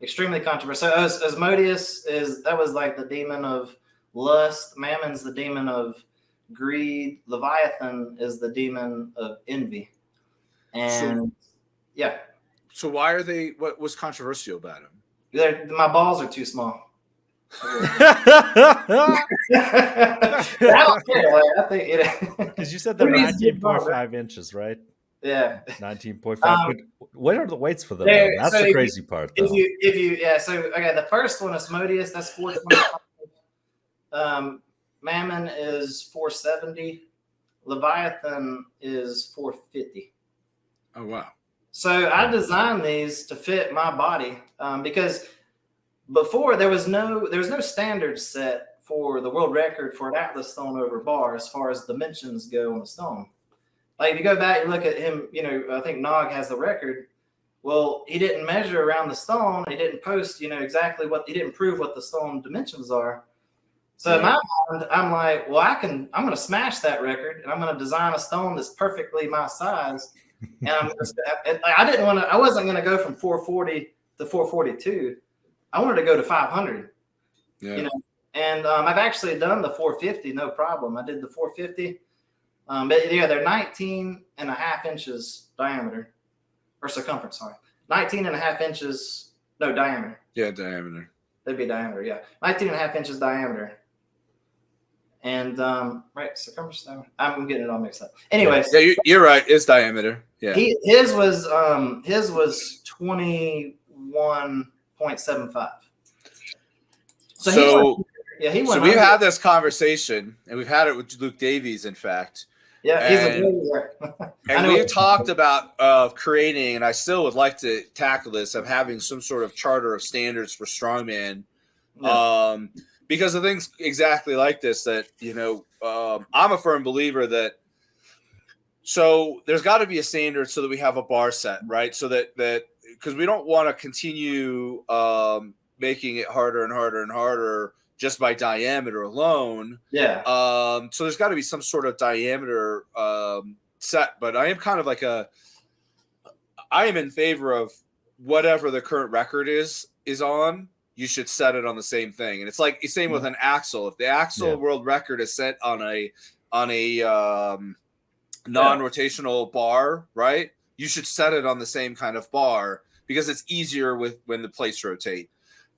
Extremely controversial. So Asmodeus that was like the demon of lust. Mammon's the demon of greed. Leviathan is the demon of envy. And So why are they? What was controversial about him? My balls are too small. I don't care. Like, I think because you said they're 19.5 inches, right? Yeah, 19.5. What are the weights for them? That's the crazy part. Though. The first one, Asmodeus, that's 420. Mammon is 470. Leviathan is 450. Oh wow! So I designed these to fit my body because before there was no standard set for the world record for an Atlas stone over bar as far as dimensions go on the stone. Like if you go back and look at him, you know, I think Nog has the record. Well, he didn't measure around the stone. He didn't post, you know, exactly he didn't prove what the stone dimensions are. So in my mind, I'm like, well, I'm going to smash that record and I'm going to design a stone that's perfectly my size. And I wasn't going to go from 440 to 442. I wanted to go to 500, you know, and I've actually done the 450. No problem. I did the 450. But yeah, they're 19 and a half inches diameter or circumference. Sorry, 19 and a half inches. No, diameter. Yeah, diameter. That'd be diameter. Yeah, 19 and a half inches diameter. And circumference. I'm getting it all mixed up. Anyways, yeah, you're right. It's diameter. Yeah. His was 21.75. So we've had this conversation, and we've had it with Luke Davies, in fact. Yeah, he's a and we've talked about creating, and I still would like to tackle this, of having some sort of charter of standards for strongman. Yeah. Because of things exactly like this that, you know, I'm a firm believer that so there's got to be a standard so that we have a bar set, right? So that because we don't want to continue making it harder and harder and harder just by diameter alone. Yeah. So there's got to be some sort of diameter set, but I am kind of like I am in favor of whatever the current record is on. You should set it on the same thing, and it's like the same with an axle. If the axle world record is set on a non-rotational bar, right? You should set it on the same kind of bar because it's easier when the plates rotate.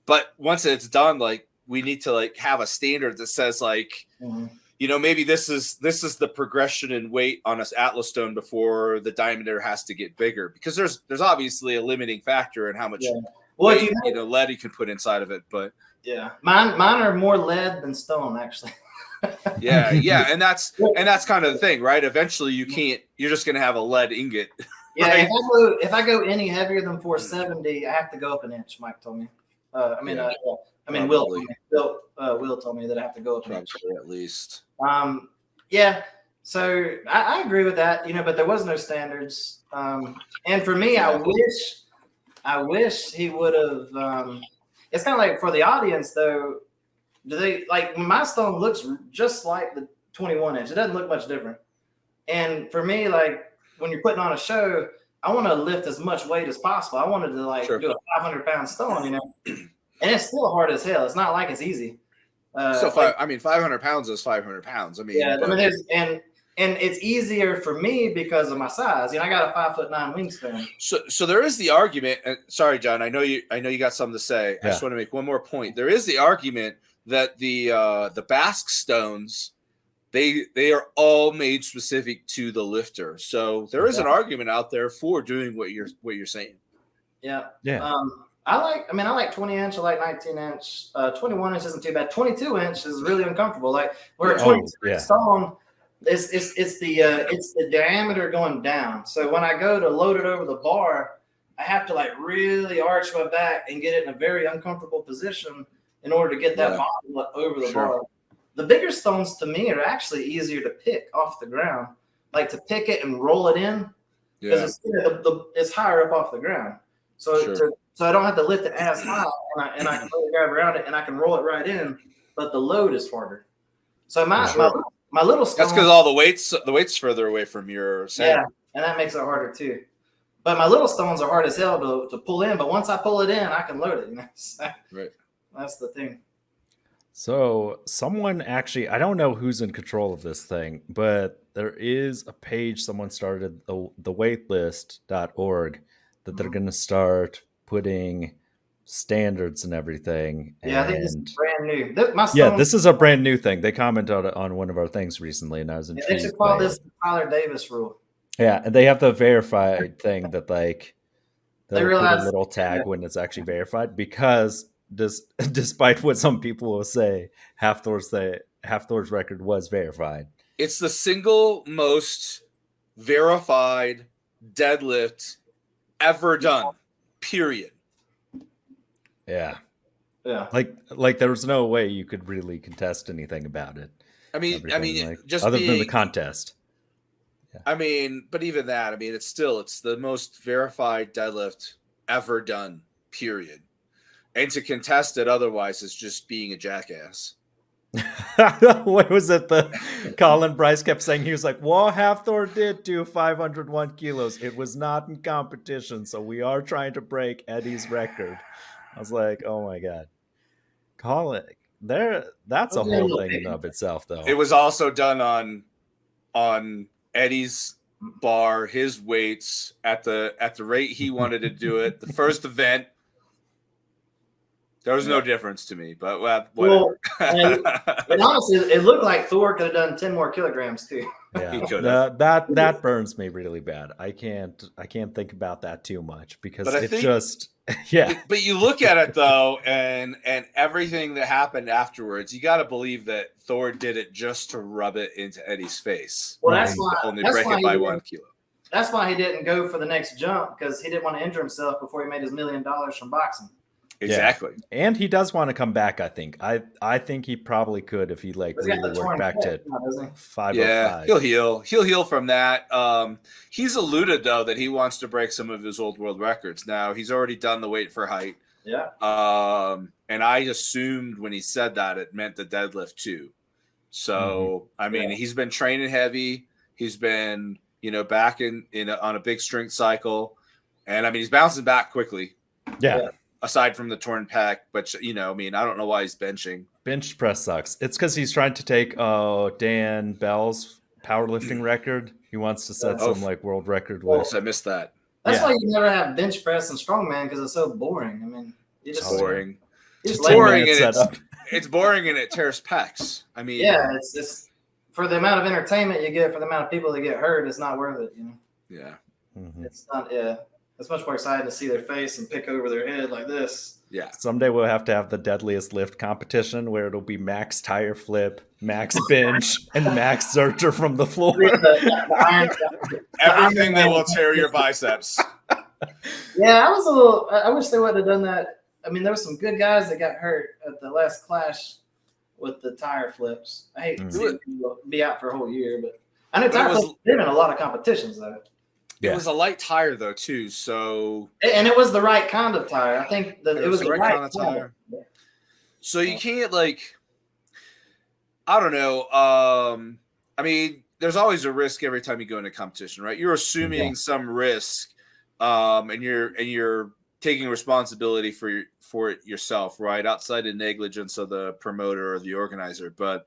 But once it's done, like we need to like have a standard that says like, you know, maybe this is the progression in weight on this Atlas stone before the diameter has to get bigger, because there's obviously a limiting factor in how much. Weight, lead you can put inside of it, but Yeah, mine are more lead than stone, actually. Yeah, and that's kind of the thing, right? Eventually, you're just gonna have a lead ingot. Yeah, right? if I go any heavier than 470, I have to go up an inch. Mike told me. Will told me. Will told me that I have to go up an inch. At least. Yeah. So I agree with that, but there was no standards. And for me, I wish he would have. It's kind of like for the audience, though. Do they like my stone looks just like the 21 inch? It doesn't look much different. And for me, like when you're putting on a show, I want to lift as much weight as possible. I wanted to do a 500-pound stone, and it's still hard as hell. It's not like it's easy. 500 pounds is 500 pounds. And it's easier for me because of my size. I got a 5'9" wingspan. So there is the argument. Sorry, John. I know you got something to say. Yeah. I just want to make one more point. There is the argument that the Basque stones, they are all made specific to the lifter. So there is an argument out there for doing what you're saying. Yeah. Yeah. I like 20 inch. I like 19 inch. 21 inch isn't too bad. 22 inch is really uncomfortable. Like where a 22 inch stone, it's the diameter going down. So when I go to load it over the bar, I have to like really arch my back and get it in a very uncomfortable position in order to get that bottom over the bar. The bigger stones to me are actually easier to pick off the ground, like to pick it and roll it in because it's higher up off the ground. So so I don't have to lift it as high, and I can really grab around it and I can roll it right in, but the load is harder. So my little stone. That's because all the weight's further away from your center. Yeah, and that makes it harder too. But my little stones are hard as hell to pull in. But once I pull it in, I can load it. Right. That's the thing. So someone actually, I don't know who's in control of this thing, but there is a page someone started, the waitlist.org, that they're going to start putting standards and everything. Yeah, I think this is brand new. This is a brand new thing. They commented on one of our things recently, and I was intrigued. They should call this the Tyler Davis rule. Yeah, and they have the verified thing that like they realize put a little tag when it's actually verified, because despite what some people will say, Hafthor's record was verified. It's the single most verified deadlift ever done. Period. Yeah. Yeah. Like there was no way you could really contest anything about it. Just other than the contest. Yeah. But even that, it's the most verified deadlift ever done. Period. And to contest it otherwise is just being a jackass. What was it? Colin Bryce kept saying, he was like, well, Hafthor did do 501 kilos. It was not in competition, so we are trying to break Eddie's record. I was like, oh my God. Colin, that's a whole thing in of itself, though. It was also done on Eddie's bar, his weights, at the rate he wanted to do it. The first event, there was no difference to me, but whatever. And honestly, it looked like Thor could have done 10 more kilograms too. Yeah, he could have. That burns me really bad. I can't think about that too much because But you look at it though, and everything that happened afterwards, you got to believe that Thor did it just to rub it into Eddie's face. Well, that's why only break it by 1 kilo. That's why he didn't go for the next jump, because he didn't want to injure himself before he made his $1 million from boxing. Exactly. Yeah. And he does want to come back, I think. I think he probably could if he really worked back to 505. Yeah, he'll heal. He'll heal from that. He's alluded, though, that he wants to break some of his old world records. Now, he's already done the weight for height. Yeah. And I assumed when he said that it meant the deadlift, too. So, he's been training heavy. He's been, back on a big strength cycle. And, he's bouncing back quickly. Yeah. Aside from the torn pec, but I don't know why he's benching. Bench press sucks. It's because he's trying to take Dan Bell's powerlifting record. He wants to set some world record with. I missed that. That's why you never have bench press and strongman, because it's so boring. It's boring. It's boring and it's boring and it tears pecs. It's for the amount of entertainment you get, for the amount of people that get hurt, it's not worth it. Yeah. Mm-hmm. It's not. Yeah. It's much more exciting to see their face and pick over their head like this Yeah. Someday we'll have to have the deadliest lift competition where it'll be max tire flip, max bench, and max Zercher from the floor. Everything that will tear your biceps. Yeah, I wish they would have done that. I mean, there were some good guys that got hurt at the last clash with the tire flips. I hate to see people be out for a whole year, but I know tire flips did in a lot of competitions though. It was a light tire though too, so and it was the right kind of tire. I think that it was the right kind of tire. So you can't I don't know. I mean, there's always a risk every time you go into competition, right? You're assuming some risk, and you're taking responsibility for it yourself, right? Outside of negligence of the promoter or the organizer. But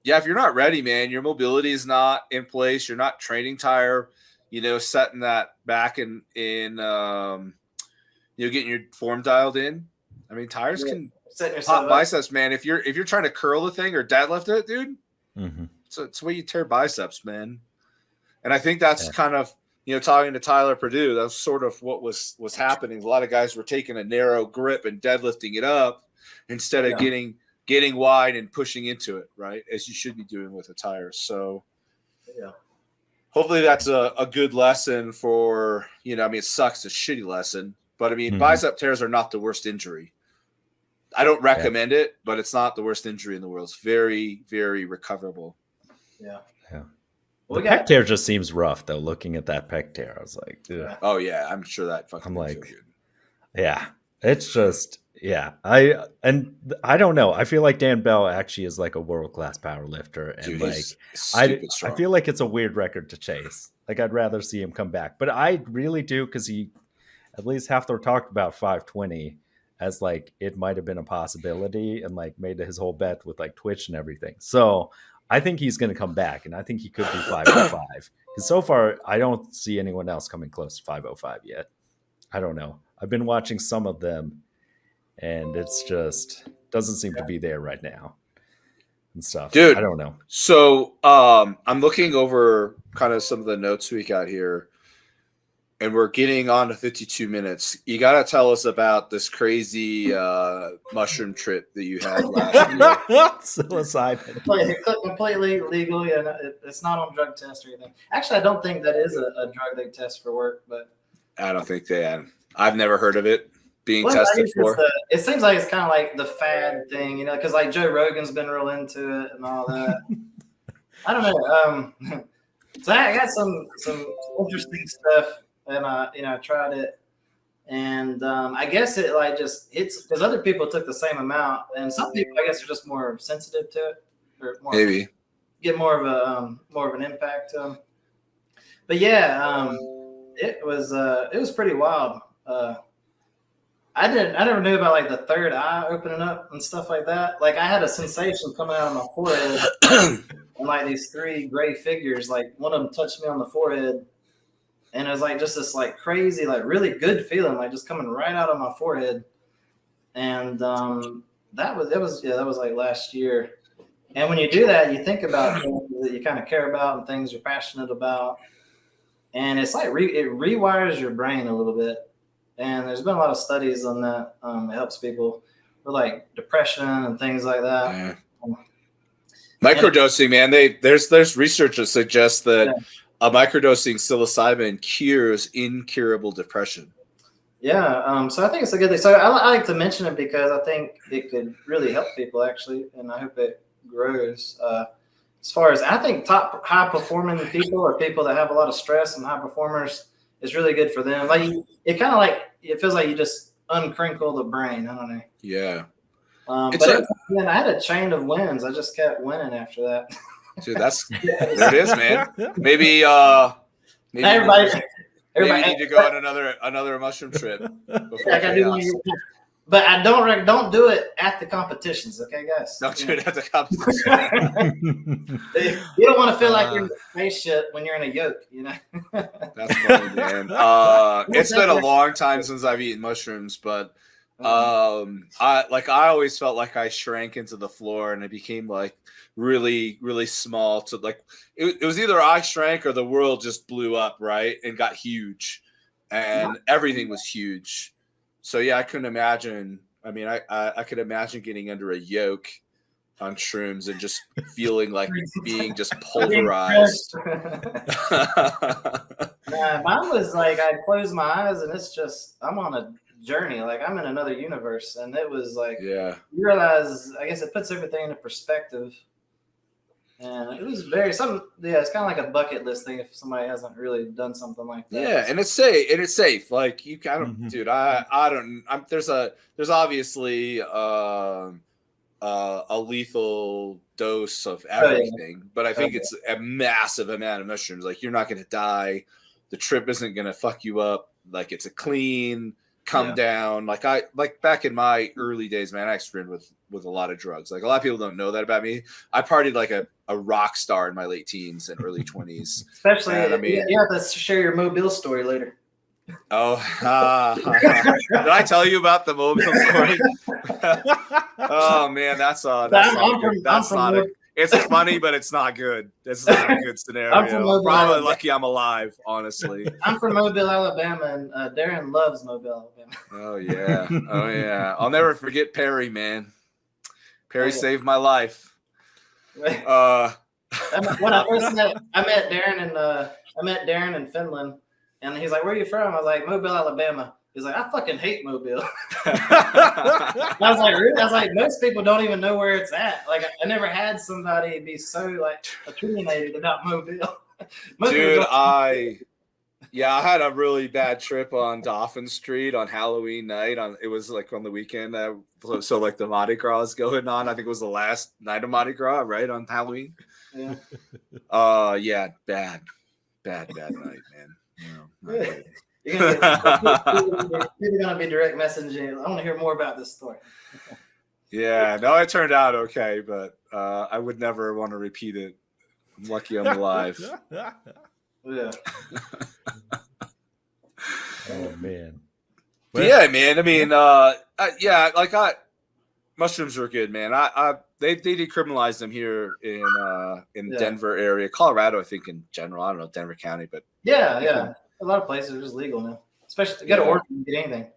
if you're not ready, man, your mobility is not in place. You're not training tire, setting that back in getting your form dialed in. I mean, tires can pop biceps, man. If you're trying to curl the thing or deadlift it, dude, so it's where you tear biceps, man. And I think that's kind of, talking to Tyler Purdue, that's sort of what was happening. A lot of guys were taking a narrow grip and deadlifting it up instead of getting wide and pushing into it, right? As you should be doing with a tire. So hopefully that's a good lesson for, it sucks, it's a shitty lesson, but I mean, bicep tears are not the worst injury. I don't recommend it, but it's not the worst injury in the world. It's very, very recoverable. Yeah. The pec tear just seems rough, though. Looking at that pec tear, I was like, ugh. Oh yeah, I'm sure that fucking. I'm like, it's just, I don't know. I feel like Dan Bell actually is like a world class power lifter, and dude, I feel like it's a weird record to chase. Like I'd rather see him come back, but I really do, because he, at least Hafthor talked about 520 as like it might have been a possibility, and like made his whole bet with like Twitch and everything. So I think he's going to come back, and I think he could be 505. Because so far, I don't see anyone else coming close to 505 yet. I don't know. I've been watching some of them, and it's just doesn't seem to be there right now and stuff. Dude, I don't know. So I'm looking over kind of some of the notes we got here, and we're getting on to 52 minutes. You got to tell us about this crazy mushroom trip that you had last year. Psilocybin. Completely legal. Yeah, it's not on drug test or anything. Actually, I don't think that is a drug they test for work, but I don't think they have. I've never heard of it being tested for. It seems like it's kind of like the fad thing, because like Joe Rogan's been real into it and all that. I don't know. So I got some interesting stuff. And I tried it, and I guess it it's because other people took the same amount, and some people I guess are just more sensitive to it, or maybe get more of an impact to them. But it was pretty wild. I never knew about like the third eye opening up and stuff like that. Like I had a sensation coming out of my forehead, and like these three gray figures, like one of them touched me on the forehead. And it was like just this like crazy, like really good feeling, like just coming right out of my forehead. And that was like last year. And when you do that, you think about things that you kind of care about and things you're passionate about. And it's like it rewires your brain a little bit. And there's been a lot of studies on that. It helps people with like depression and things like that. Yeah. Microdosing, man. There's research that suggests that microdosing psilocybin cures incurable depression. Yeah, so I think it's a good thing. So I like to mention it because I think it could really help people actually, and I hope it grows. As far as I think top high performing people or people that have a lot of stress and high performers, it's really good for them. Like it kind of like it feels like you just uncrinkle the brain. I don't know. Yeah. But I had a chain of wins. I just kept winning after that. Dude, there it is, man. Maybe everybody need to go on another mushroom trip. But I don't do it at the competitions, okay, guys? Don't do it at the competition. You don't want to feel like you're in a spaceship when you're in a yoke, That's funny, man. It's been a long time since I've eaten mushrooms, but I always felt like I shrank into the floor and I became like really, really small to like it was either I shrank or the world just blew up, right? And got huge. and everything was huge. So yeah, I couldn't imagine. I mean, I could imagine getting under a yoke on shrooms and just feeling like being just pulverized. Mine was like I close my eyes and it's just I'm on a journey, like I'm in another universe, and it was like Yeah, you realize, I guess it puts everything into perspective, and it was very some. Yeah, it's kind of like a bucket list thing if somebody hasn't really done something like that. yeah, and it's safe. And it's safe. Like you kind of, Mhm. dude. I don't. There's obviously a lethal dose of everything, but I think it's a massive amount of mushrooms. Like you're not going to die. The trip isn't going to fuck you up. Like it's a clean come down. Like back in my early days, man, I experimented with a lot of drugs. Like a lot of people don't know that about me. I partied like a rock star in my late teens and early 20s. Especially, I mean, you have to share your Mobile story later. Oh, did I tell you about the Mobile story? Oh man, that's not good. It's funny, but it's not good. This is not a good scenario. I'm probably Alabama. lucky I'm alive, honestly. I'm from Mobile, Alabama, and Darren loves Mobile, Alabama. Oh yeah. I'll never forget Perry, man. Perry saved my life. When I first met Darren in Finland, and he's like, "Where are you from?" I was like, "Mobile, Alabama." He's like, "I fucking hate Mobile." I was like, "Really?" I was like, "Most people don't even know where it's at." Like, I never had somebody be so like opinionated about Mobile. Dude, I had a really bad trip on Dauphin Street on Halloween night. It was like on the weekend. So like the Mardi Gras is going on. I think it was the last night of Mardi Gras, right, on Halloween. Yeah. Yeah, bad night, man. No, not good. You're gonna be direct messaging. I want to hear more about this story. Yeah, no, it turned out okay, but I would never want to repeat it. I'm lucky I'm alive. Yeah. Oh man. But yeah, man. I mean, like mushrooms are good, man. They decriminalized them here in Denver area, Colorado, I think in general. I don't know Denver County, but yeah. A lot of places are just legal now. Especially you got to order to get anything.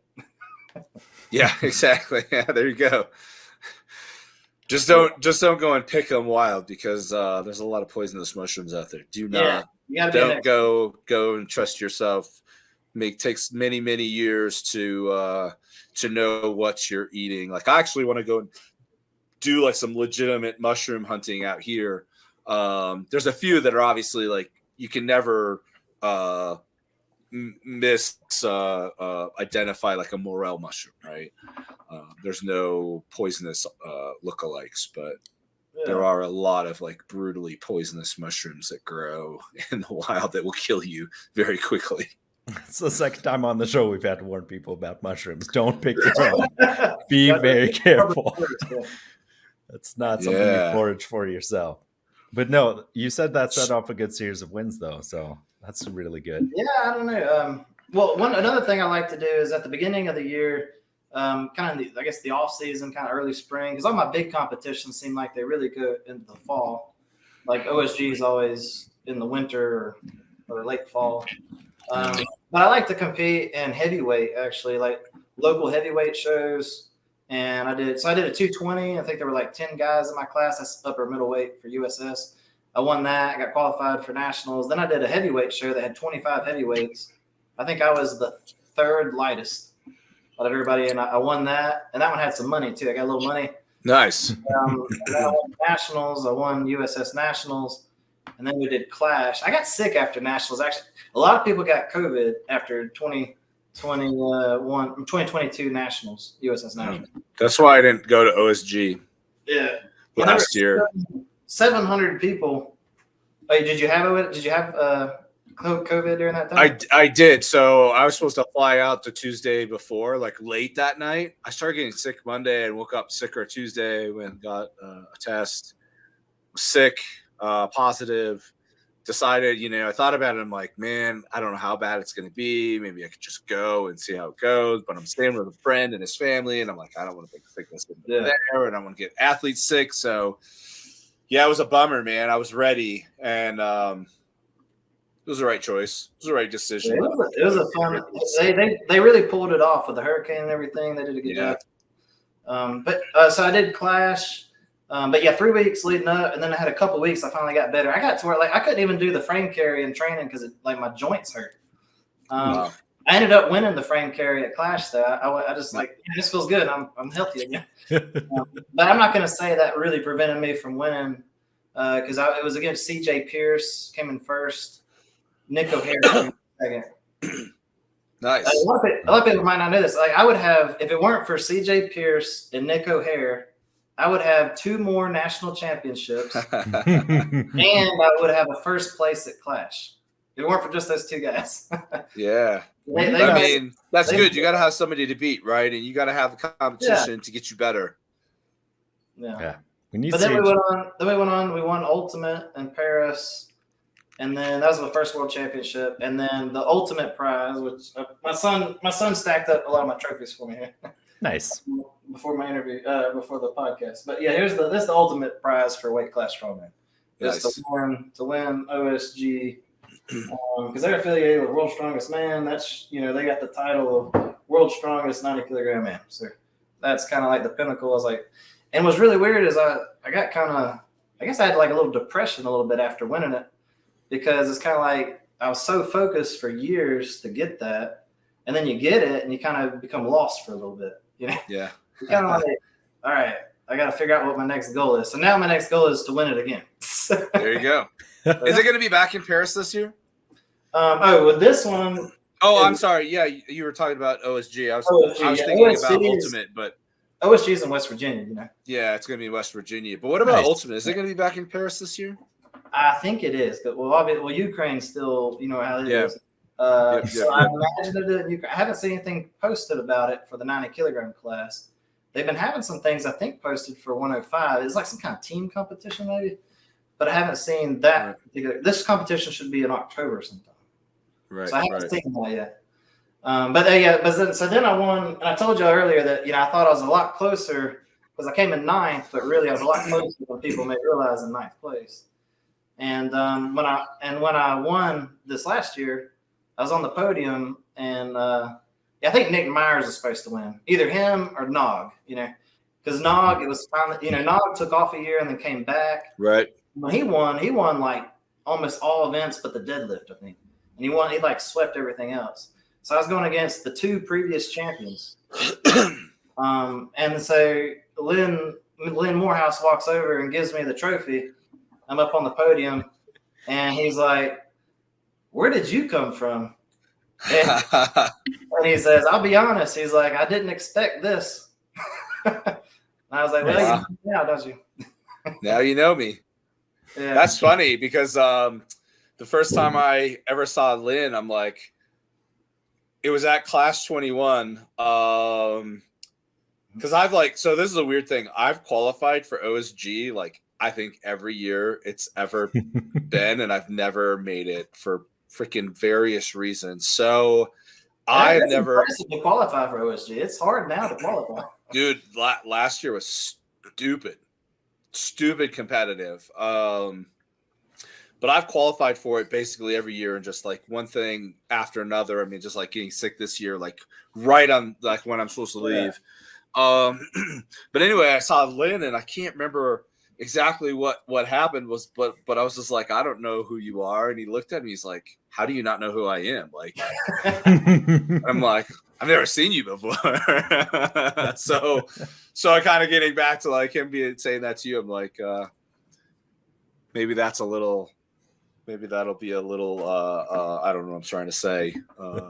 Yeah, exactly. Yeah, there you go. Just don't go and pick them wild because there's a lot of poisonous mushrooms out there. Do not. Don't go and trust yourself. It takes many years to know what you're eating. Like I actually want to go and do like some legitimate mushroom hunting out here. There's a few that are obviously like you can never identify like a morel mushroom, right? There's no poisonous lookalikes, but there are a lot of like brutally poisonous mushrooms that grow in the wild that will kill you very quickly. It's the second time on the show we've had to warn people about mushrooms. Don't pick your own. Be very careful. That's not something you forage for yourself. But no, you said that set off a good series of wins, though. So that's really good. Yeah, I don't know. Well, another thing I like to do is at the beginning of the year, kind of I guess the off season, kind of early spring, because all my big competitions seem like they really go into the fall. Like OSG is always in the winter or late fall. But I like to compete in heavyweight, actually, like local heavyweight shows. And I did a 220. I think there were like 10 guys in my class. That's upper middleweight for USS. I won that. I got qualified for nationals. Then I did a heavyweight show that had 25 heavyweights. I think I was the third lightest out of everybody, and I won that. And that one had some money too. I got a little money. Nice. And then I won nationals. I won USS nationals, and then we did Clash. I got sick after nationals. Actually, a lot of people got COVID after 2022 nationals, USS nationals. That's why I didn't go to OSG. Yeah, last year. 700 people. Oh, did you have it? Did you have COVID during that time? I did. So I was supposed to fly out the Tuesday before, like late that night. I started getting sick Monday and woke up sicker Tuesday when got a test. Sick, positive. Decided, I thought about it. I'm like, man, I don't know how bad it's going to be. Maybe I could just go and see how it goes. But I'm staying with a friend and his family, and I'm like, I don't want to take sickness there, and I want to get athletes sick. So, yeah, it was a bummer, man. I was ready, and It was the right choice. It was the right decision. It was a fun. They really pulled it off with the hurricane and everything. They did a good job. So I did Clash. But yeah, 3 weeks leading up, and then I had a couple weeks. I finally got better. I got to where like I couldn't even do the frame carry in training because like my joints hurt. Wow. I ended up winning the frame carry at Clash though. I just like this feels good. I'm healthy again. But I'm not going to say that really prevented me from winning because it was against CJ Pierce came in first, Nick O'Hare came in second. Nice. A lot of people might not know this. Like I would have, if it weren't for CJ Pierce and Nick O'Hare, I would have 2 more national championships, and I would have a first place at Clash. If it weren't for just those 2 guys. Yeah. I mean, that's good. You got to have somebody to beat, right? And you got to have the competition to get you better. Yeah. We need. But then we went on. We won Ultimate in Paris, and then that was the first World Championship. And then the Ultimate Prize, which my son stacked up a lot of my trophies for me here. Nice. Before my interview, before the podcast. But yeah, this is the Ultimate Prize for weight class strongman. It's to win OSG because they're affiliated with World's Strongest Man. That's they got the title of World's Strongest 90 kilogram man. So that's kind of like the pinnacle. I was like, and what's really weird is I got kind of, I guess I had like a little depression a little bit after winning it because it's kind of like I was so focused for years to get that, and then you get it and you kind of become lost for a little bit. Yeah. You're kind of like, all right, I got to figure out what my next goal is. So now my next goal is to win it again. There you go. Is it going to be back in Paris this year? With this one. Oh, I'm sorry. Yeah, you were talking about OSG. I was thinking about Ultimate, but OSG is in West Virginia, Yeah, it's going to be in West Virginia. But what about Ultimate? Is it going to be back in Paris this year? I think it is. Well, Ukraine still, how it is. So I imagine it. I haven't seen anything posted about it for the 90 kilogram class. They've been having some things I think posted for 105. It's like some kind of team competition maybe, but I haven't seen that particular. This competition should be in October sometime. Right. So I haven't seen that yet. But then I won, and I told you earlier that I thought I was a lot closer because I came in 9th, but really I was a lot closer than people may realize in 9th place. And when I won this last year, I was on the podium, and I think Nick Myers was supposed to win, either him or Nog, because Nog, it was finally, Nog took off a year and then came back. Right. When he won like almost all events but the deadlift, I think, and he like swept everything else. So I was going against the 2 previous champions, and so Lynn Morehouse walks over and gives me the trophy. I'm up on the podium, and he's like, "Where did you come from?" And he says, "I'll be honest." He's like, "I didn't expect this." And I was like, "Well, you know me now, don't you?" Now you know me. Yeah. That's funny because the first time I ever saw Lynn, I'm like, it was at Class 21. Because so this is a weird thing. I've qualified for OSG like I think every year it's ever been, and I've never made it for freaking various reasons. So I've never impressive to qualify for OSG. It's hard now to qualify. Dude, last year was stupid competitive. But I've qualified for it basically every year, and just like one thing after another. I mean, just like getting sick this year, like right on like when I'm supposed to leave. But anyway, I saw Lynn, and I can't remember exactly what happened but I was just like, I don't know who you are. And he looked at me, he's like, how do you not know who I am? Like, I'm like, I've never seen you before. so I kind of getting back to like him saying that to you, I'm like, maybe that'll be a little I don't know what I'm trying to say. A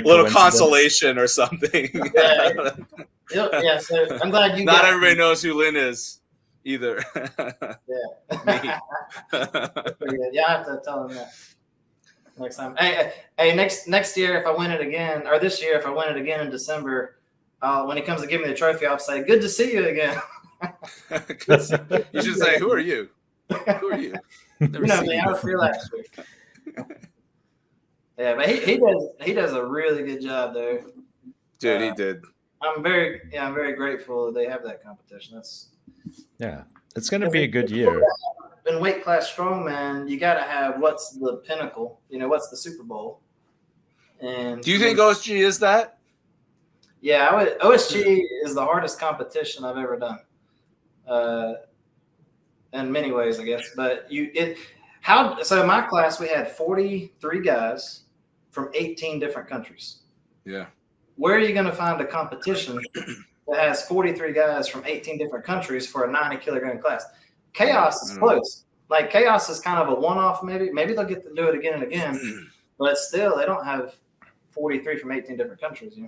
little consolation or something. Yeah, so I'm glad you not everybody knows who Lynn is either. Me. Yeah, I have to tell him that next time. Hey, next year if I win it again, or this year if I win it again in December, when he comes to give me the trophy, I'll say, "Good to see you again." You should say, "Who are you? Who are you?" Never me. I was here last week. Yeah, but he does a really good job there. Dude, he did. I'm very grateful that they have that competition. It's going to be a good year. in weight class strongman, you got to have what's the pinnacle, what's the Super Bowl. And do you think OSG is that? Yeah, OSG is the hardest competition I've ever done. In many ways, I guess. But so in my class we had 43 guys from 18 different countries. Yeah. Where are you going to find a competition that has 43 guys from 18 different countries for a 90-kilogram class? Chaos is close. Like Chaos is kind of a one-off, maybe. Maybe they'll get to do it again and again, but still, they don't have 43 from 18 different countries.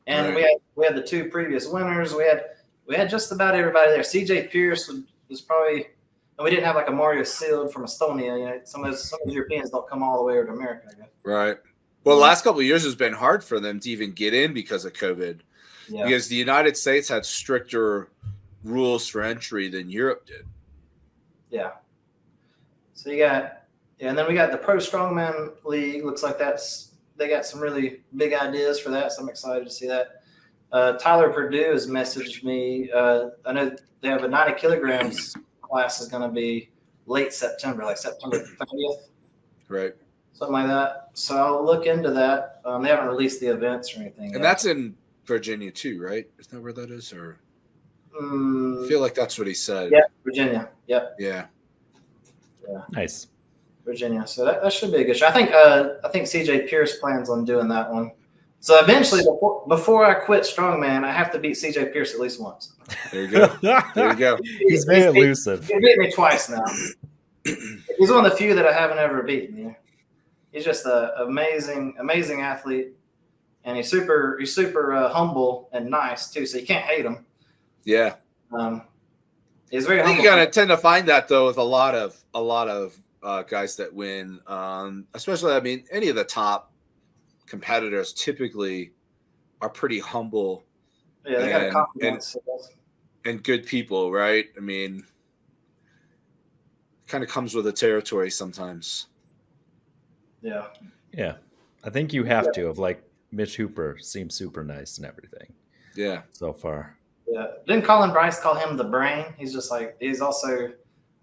And we had the 2 previous winners. We had just about everybody there. CJ Pierce was probably, and we didn't have like a Mario Sealed from Estonia. Some of those Europeans don't come all the way over to America, I guess. Right. Well, the last couple of years has been hard for them to even get in because of COVID. Yeah. Because the United States had stricter rules for entry than Europe did. Yeah. So and then we got the Pro Strongman League. Looks like they got some really big ideas for that, so I'm excited to see that. Tyler Purdue has messaged me. I know they have a 90 kilograms class is going to be late September, like September 30th. Right. Something like that. So I'll look into that. They haven't released the events or anything yet. That's in Virginia too, right? Isn't that where that is? Or I feel like that's what he said. Yeah, Virginia. Yep. Yeah. Nice. Virginia. So that should be a good show. I think CJ Pierce plans on doing that one. So eventually, before I quit strongman, I have to beat CJ Pierce at least once. There you go. There you go. He's very elusive. He beat me twice now. He's one of the few that I haven't ever beaten. He's just an amazing athlete, and he's super humble and nice too. So you can't hate him. Yeah. He's very. I think humble. you gotta tend to find that though with a lot of guys that win, especially any of the top competitors typically are pretty humble. Yeah, they got a confidence and good people, right? I mean, kind of comes with the territory sometimes. Yeah. Yeah. I think you have to have like Mitch Hooper seems super nice and everything. Yeah. So far. Yeah. Didn't Colin Bryce call him the brain? He's just like, he's also,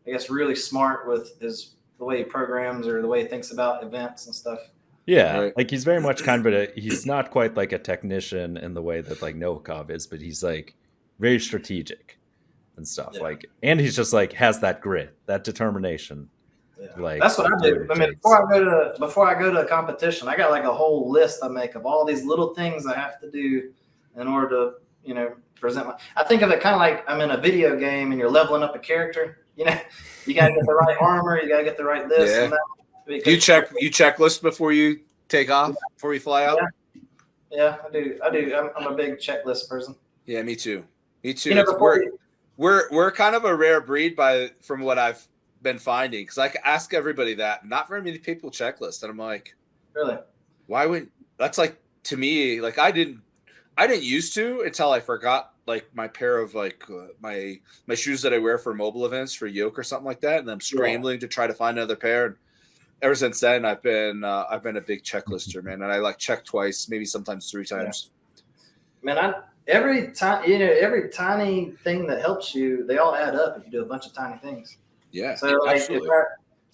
I guess, really smart with the way he programs or the way he thinks about events and stuff. Yeah. Right. Like he's very much kind of he's not quite like a technician in the way that like Novikov is, but he's like very strategic and stuff. Yeah. Like, and he's just like has that grit, that determination. Yeah. Like that's what I do. I mean, before I go to a competition, I got like a whole list I make of all these little things I have to do in order to, present I think of it kind of like I'm in a video game and you're leveling up a character. You got to get the right armor, you got to get the right this and that. Do you checklist before you take off, before you fly out? Yeah, I do. I'm a big checklist person. Yeah, me too. We're kind of a rare breed from what I've been finding, because I ask everybody that. Not very many people checklist, and I'm like, really? Why would that's like to me? Like I didn't used to until I forgot like my pair of like my shoes that I wear for mobile events for yoke or something like that, and I'm scrambling to try to find another pair. And ever since then, I've been a big checklister, man, and I like check twice, maybe sometimes 3 times. Yeah. Man, every tiny thing that helps you, they all add up if you do a bunch of tiny things. Yeah. So like,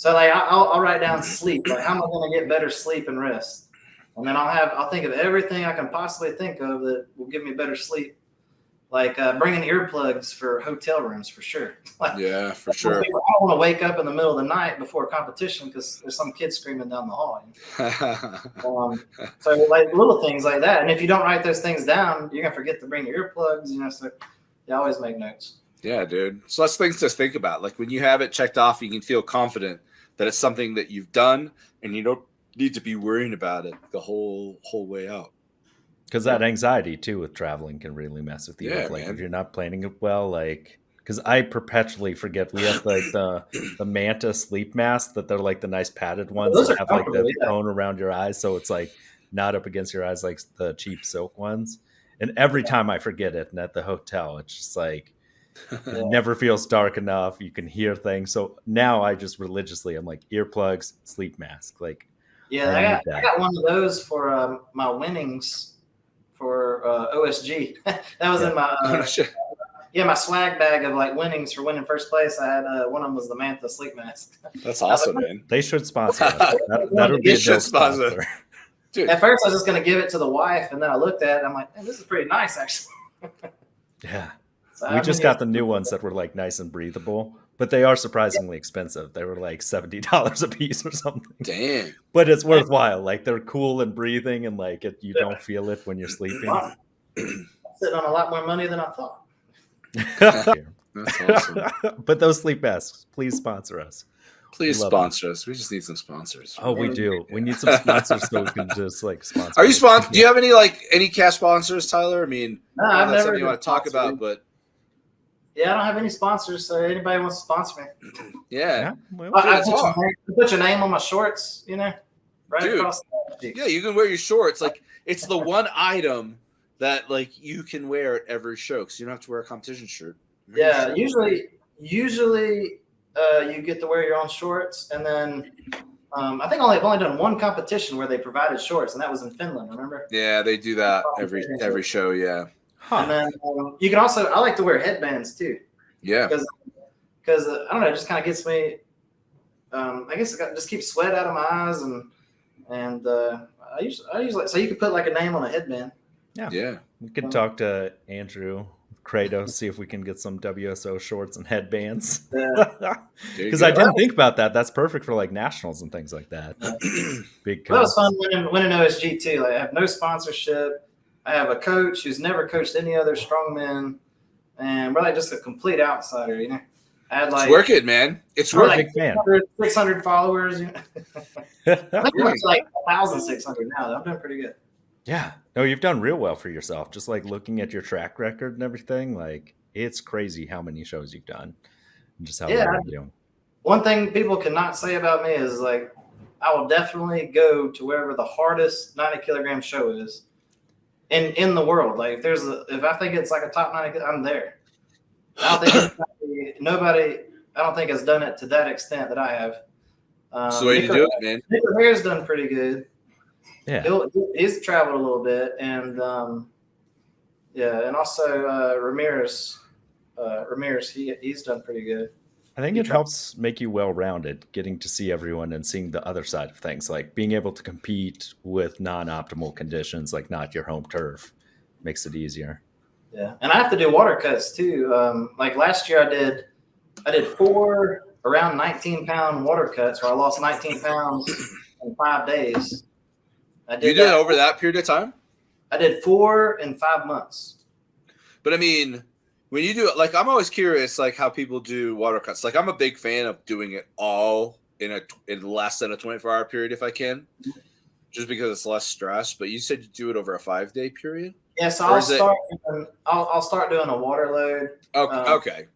I'll write down sleep. Like, how am I going to get better sleep and rest? And then I'll think of everything I can possibly think of that will give me better sleep. Like bringing earplugs for hotel rooms for sure. Like, yeah, for sure. I don't want to wake up in the middle of the night before a competition because there's some kid screaming down the hall. So like little things like that. And if you don't write those things down, you're gonna forget to bring your earplugs. So you always make notes. Yeah, dude. So that's things to think about. Like when you have it checked off, you can feel confident that it's something that you've done, and you don't need to be worrying about it the whole way out. Because that anxiety too with traveling can really mess with you. Like if you're not planning it well, like because I perpetually forget we have like the Manta sleep masks that they're like the nice padded ones that have like the cone around your eyes, so it's like not up against your eyes like the cheap silk ones. And every time I forget it, and at the hotel, it's just like it never feels dark enough. You can hear things. So now I just religiously, I'm like earplugs, sleep mask. Like I got one of those for my winnings. For OSG, that was in my my swag bag of like winnings for winning first place. I had one of them was the Manta sleep mask. That's awesome, man. They should sponsor us. That would be a dope sponsor. Dude. At first, I was just gonna give it to the wife, and then I looked at it. I'm like, man, this is pretty nice, actually. Yeah. So We just got the new ones that were like nice and breathable, but they are surprisingly expensive. They were like $70 a piece or something. Damn. But it's worthwhile. Like they're cool and breathing, and like you don't feel it when you're sleeping. I'm sitting on a lot more money than I thought. That's awesome. But those sleep masks, please sponsor us. Please Love sponsor us. We just need some sponsors. Oh, we do. We need some sponsors so we can just like sponsor. Are you sponsored? Do you have any cash sponsors, Tyler? I mean, No, I've that's never something you want to talk sponsored. about, but Yeah, I don't have any sponsors, so anybody wants to sponsor me. yeah. Well, I talk. put your name on my shorts, right Dude. across the Yeah, you can wear your shorts. Like it's the one item that like you can wear at every show because you don't have to wear a competition shirt. Yeah, usually you get to wear your own shorts, and then I think I've only done one competition where they provided shorts, and that was in Finland. Remember? Yeah, they do that every show. Yeah. And then you can also I like to wear headbands too. Yeah. Because I don't know, it just kind of gets me. I guess it just keeps sweat out of my eyes, and I usually so you could put like a name on a headband. Yeah. we could talk to Andrew Kratos, see if we can get some WSO shorts and headbands. Yeah. Because I didn't think about that. That's perfect for like nationals and things like that. Big. That was fun winning OSG too. Like, I have no sponsorship. I have a coach who's never coached any other strongmen, and we're like just a complete outsider. I had like It's working, man. It's we're working. like 600 followers. I think we're like 1,600 now. I'm doing pretty good. Yeah. No, you've done real well for yourself. Just like looking at your track record and everything, like it's crazy how many shows you've done and just how well you're doing. One thing people cannot say about me is like I will definitely go to wherever the hardest 90 kilogram show is in the world. Like if I think it's like a top 90, I'm there. I don't think nobody I don't think has done it to that extent that I have. That's the way to do it, man. Nick O'Hare's done pretty good. Yeah. He's traveled a little bit, and and also Ramirez. He's done pretty good. I think it helps make you well-rounded, getting to see everyone and seeing the other side of things, like being able to compete with non-optimal conditions, like not your home turf, makes it easier. Yeah, and I have to do water cuts too. Like last year, I did 4 around 19-pound water cuts where I lost 19 pounds in 5 days. You did it over that period of time? I did 4 in 5 months. But I mean, when you do it, like I'm always curious, like how people do water cuts. Like I'm a big fan of doing it all in less than a 24-hour period if I can, just because it's less stress. But you said you do it over a 5-day period. Yeah, so I'll start doing a water load. Okay.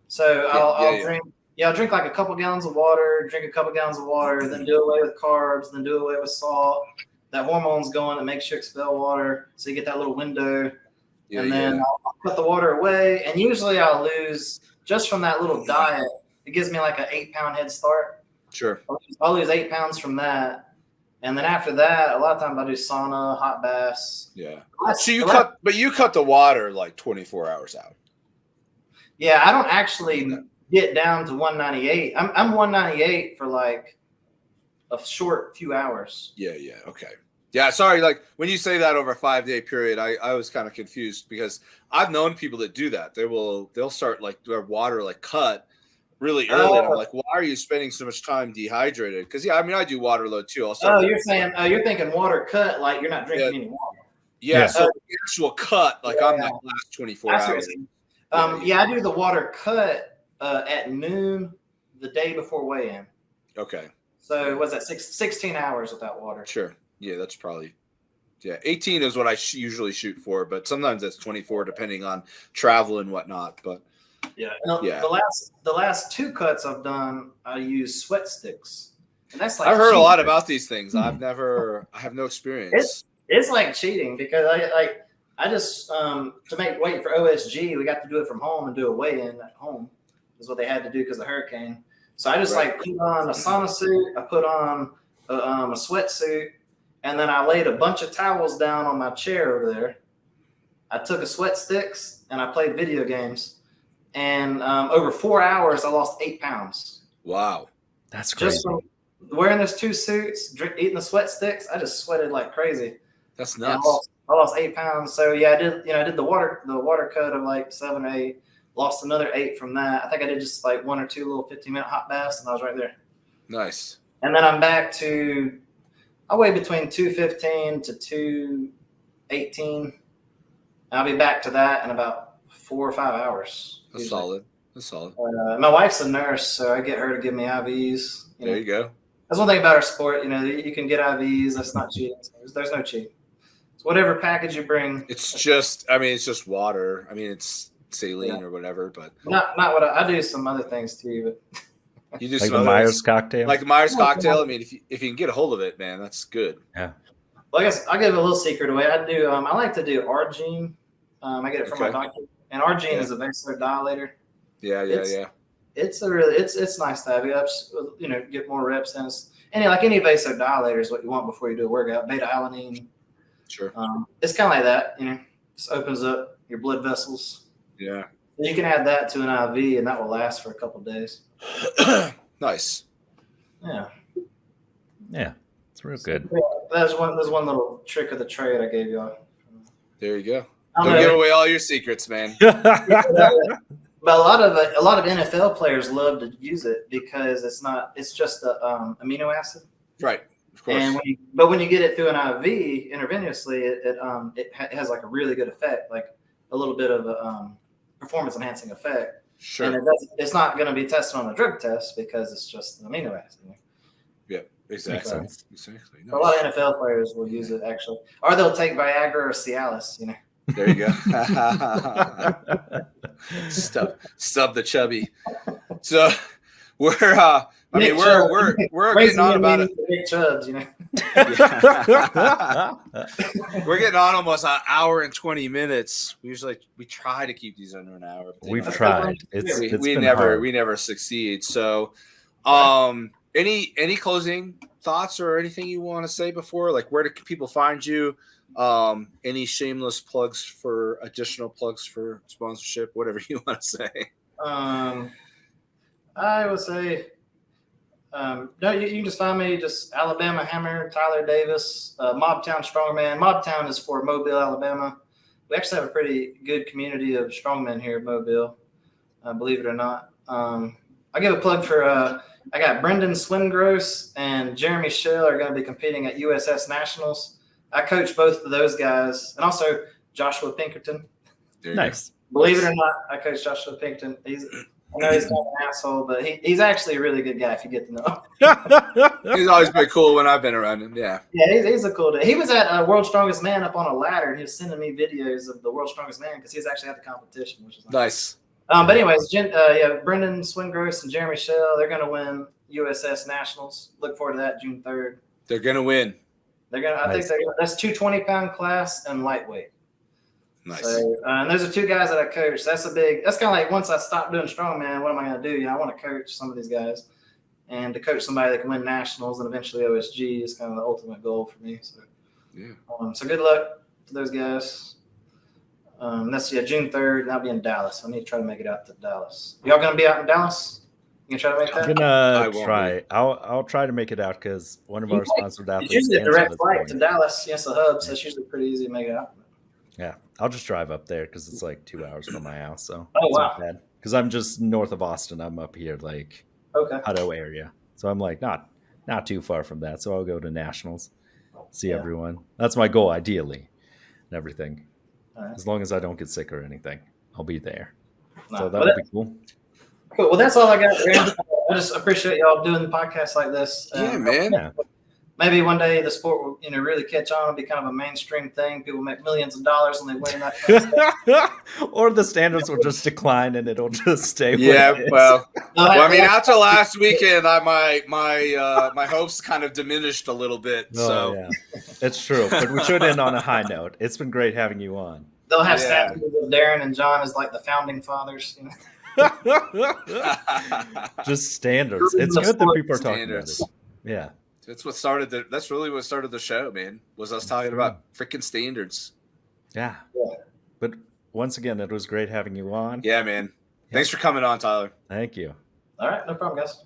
So I'll drink like a couple gallons of water, then do away with carbs, then do away with salt. That hormone's going, it makes you expel water, so you get that little window. And then I'll cut the water away, and usually I'll lose just from that little diet. It gives me like an 8-pound head start. Sure. I'll lose 8 pounds from that, and then after that, a lot of times I do sauna, hot baths. Yeah. So you cut the water like 24 hours out. Yeah, I don't actually get down to 198. I'm 198 for like a short few hours. Yeah. Okay. Yeah, sorry. Like when you say that over a 5-day period, I was kind of confused because I've known people that do that. They'll start like their water like cut really early. And I'm like, why are you spending so much time dehydrated? Because I mean, I do water load too. You're thinking water cut like you're not drinking any water. Yeah. So the actual cut, like on that last 24 hours. I do the water cut at noon the day before weigh-in. Okay. So was that 16 hours without water? Sure. Yeah, that's probably 18 is what I usually shoot for, but sometimes that's 24 depending on travel and whatnot. But the last 2 cuts I've done, I use sweat sticks, and that's like I've heard a lot about these things. I have no experience. It's like cheating because I just to make weight for OSG, we got to do it from home and do a weigh-in at home is what they had to do because of the hurricane. So I just like put on a sauna suit, I put on a sweatsuit. And then I laid a bunch of towels down on my chair over there. I took a sweat sticks and I played video games. and over 4 hours, I lost 8 pounds. Wow. That's crazy. Just from wearing those 2 suits, eating the sweat sticks, I just sweated like crazy. That's And nuts. I lost 8 pounds. So yeah, I did the water cut of like 7 or 8. Lost another 8 from that. I think I did just like 1 or 2 little 15-minute hot baths, and I was right there. Nice. And then I'm back to, I weigh between 215 to 218. I'll be back to that in about 4 or 5 hours. That's solid. That's solid. My wife's a nurse, so I get her to give me IVs. There you go. That's one thing about our sport. You can get IVs. That's not cheating. There's no cheating. So whatever package you bring. It's just water. I mean, it's saline or whatever, but not what I do. Some other things too, but you do Like some the other Myers things. cocktail. Like the Myers cocktail. I mean, if you can get a hold of it, man, that's good. Yeah. Well, I guess I'll give a little secret away. I do. I like to do Argine. I get it from my doctor, and Argine is a vasodilator. Yeah. It's nice to have it. Get more reps in. Any vasodilator is what you want before you do a workout. Beta alanine. Sure. It's kind of like that. Just opens up your blood vessels. Yeah. You can add that to an IV, and that will last for a couple of days. Nice. Yeah. Yeah. It's real good. There's one little trick of the trade I gave y'all. There you go. I Don't don't give know. away all your secrets, man. But a lot of NFL players love to use it because it's just a amino acid. Right. Of course. And when you get it through an IV intravenously, it has like a really good effect, like a little bit of a performance enhancing effect. Sure. And it's not going to be tested on a drug test because it's just an amino acid. Yeah, exactly. Nice. Exactly. A lot of NFL players will use it actually, or they'll take Viagra or Cialis. There you go. Stub the chubby. So we're getting on about it. Big chubs, We're getting on almost an hour and 20 minutes. We try to keep these under an hour. But We've tried. we never succeed. So, any closing thoughts or anything you want to say before? Like, where do people find you? Any shameless plugs for additional plugs for sponsorship, whatever you want to say. I would say, no, you can just find me, just Alabama Hammer, Tyler Davis, Mobtown Strongman. Mobtown is for Mobile, Alabama. We actually have a pretty good community of strongmen here in Mobile, believe it or not. I'll give a plug for, I got Brendan Swingross and Jeremy Schell are going to be competing at USS Nationals. I coach both of those guys, and also Joshua Pinkerton. Nice. Believe it or not, I coach Joshua Pinkerton. I know he's kind of an asshole, but he's actually a really good guy if you get to know him. He's always been cool when I've been around him. Yeah. Yeah, he's a cool dude. He was at World's Strongest Man up on a ladder, and he was sending me videos of the World's Strongest Man because he was actually at the competition, which is nice. But anyways, Brendan Swingross and Jeremy Schell, they're going to win USS Nationals. Look forward to that June 3rd. They're going to win. I think that's 2 20-pound class and lightweight. Nice. So, and those are 2 guys that I coach. That's kind of like once I stop doing strongman, what am I going to do? I want to coach some of these guys, and to coach somebody that can win nationals and eventually OSG is kind of the ultimate goal for me. So, yeah. So good luck to those guys. That's June 3rd, and I'll be in Dallas. I need to try to make it out to Dallas. Y'all going to be out in Dallas? You can try to make that? I'm gonna try. I'll try to make it out because one of our sponsored athletes. It's usually a direct flight to Dallas. Yes, a hub, so it's usually pretty easy to make it out. Yeah, I'll just drive up there because it's like 2 hours from my house. So wow. Because I'm just north of Austin. I'm up here like Hutto area, so I'm like not too far from that. So I'll go to nationals, see everyone. That's my goal, ideally, and everything. Right. As long as I don't get sick or anything, I'll be there. So that would be cool. Cool. Well, that's all I got, Aaron. I just appreciate y'all doing the podcast like this. Yeah, man. Yeah. Maybe one day the sport will, really catch on and be kind of a mainstream thing. People make millions of dollars and they win that kind of stuff. Or the standards will just decline and it'll just stay. Yeah, I mean, after last weekend, my hopes kind of diminished a little bit. Yeah, it's true. But we should end on a high note. It's been great having you on. They'll have statues of Darren and John as like the founding fathers. Just standards. It's good that people are talking about it. Yeah. That's really what started the show, man. Was us talking about freaking standards. Yeah. But once again, it was great having you on. Yeah, man. Thanks for coming on, Tyler. Thank you. All right, no problem, guys.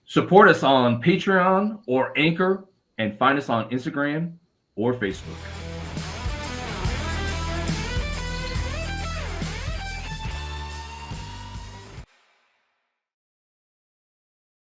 Support us on Patreon or Anchor, and find us on Instagram or Facebook.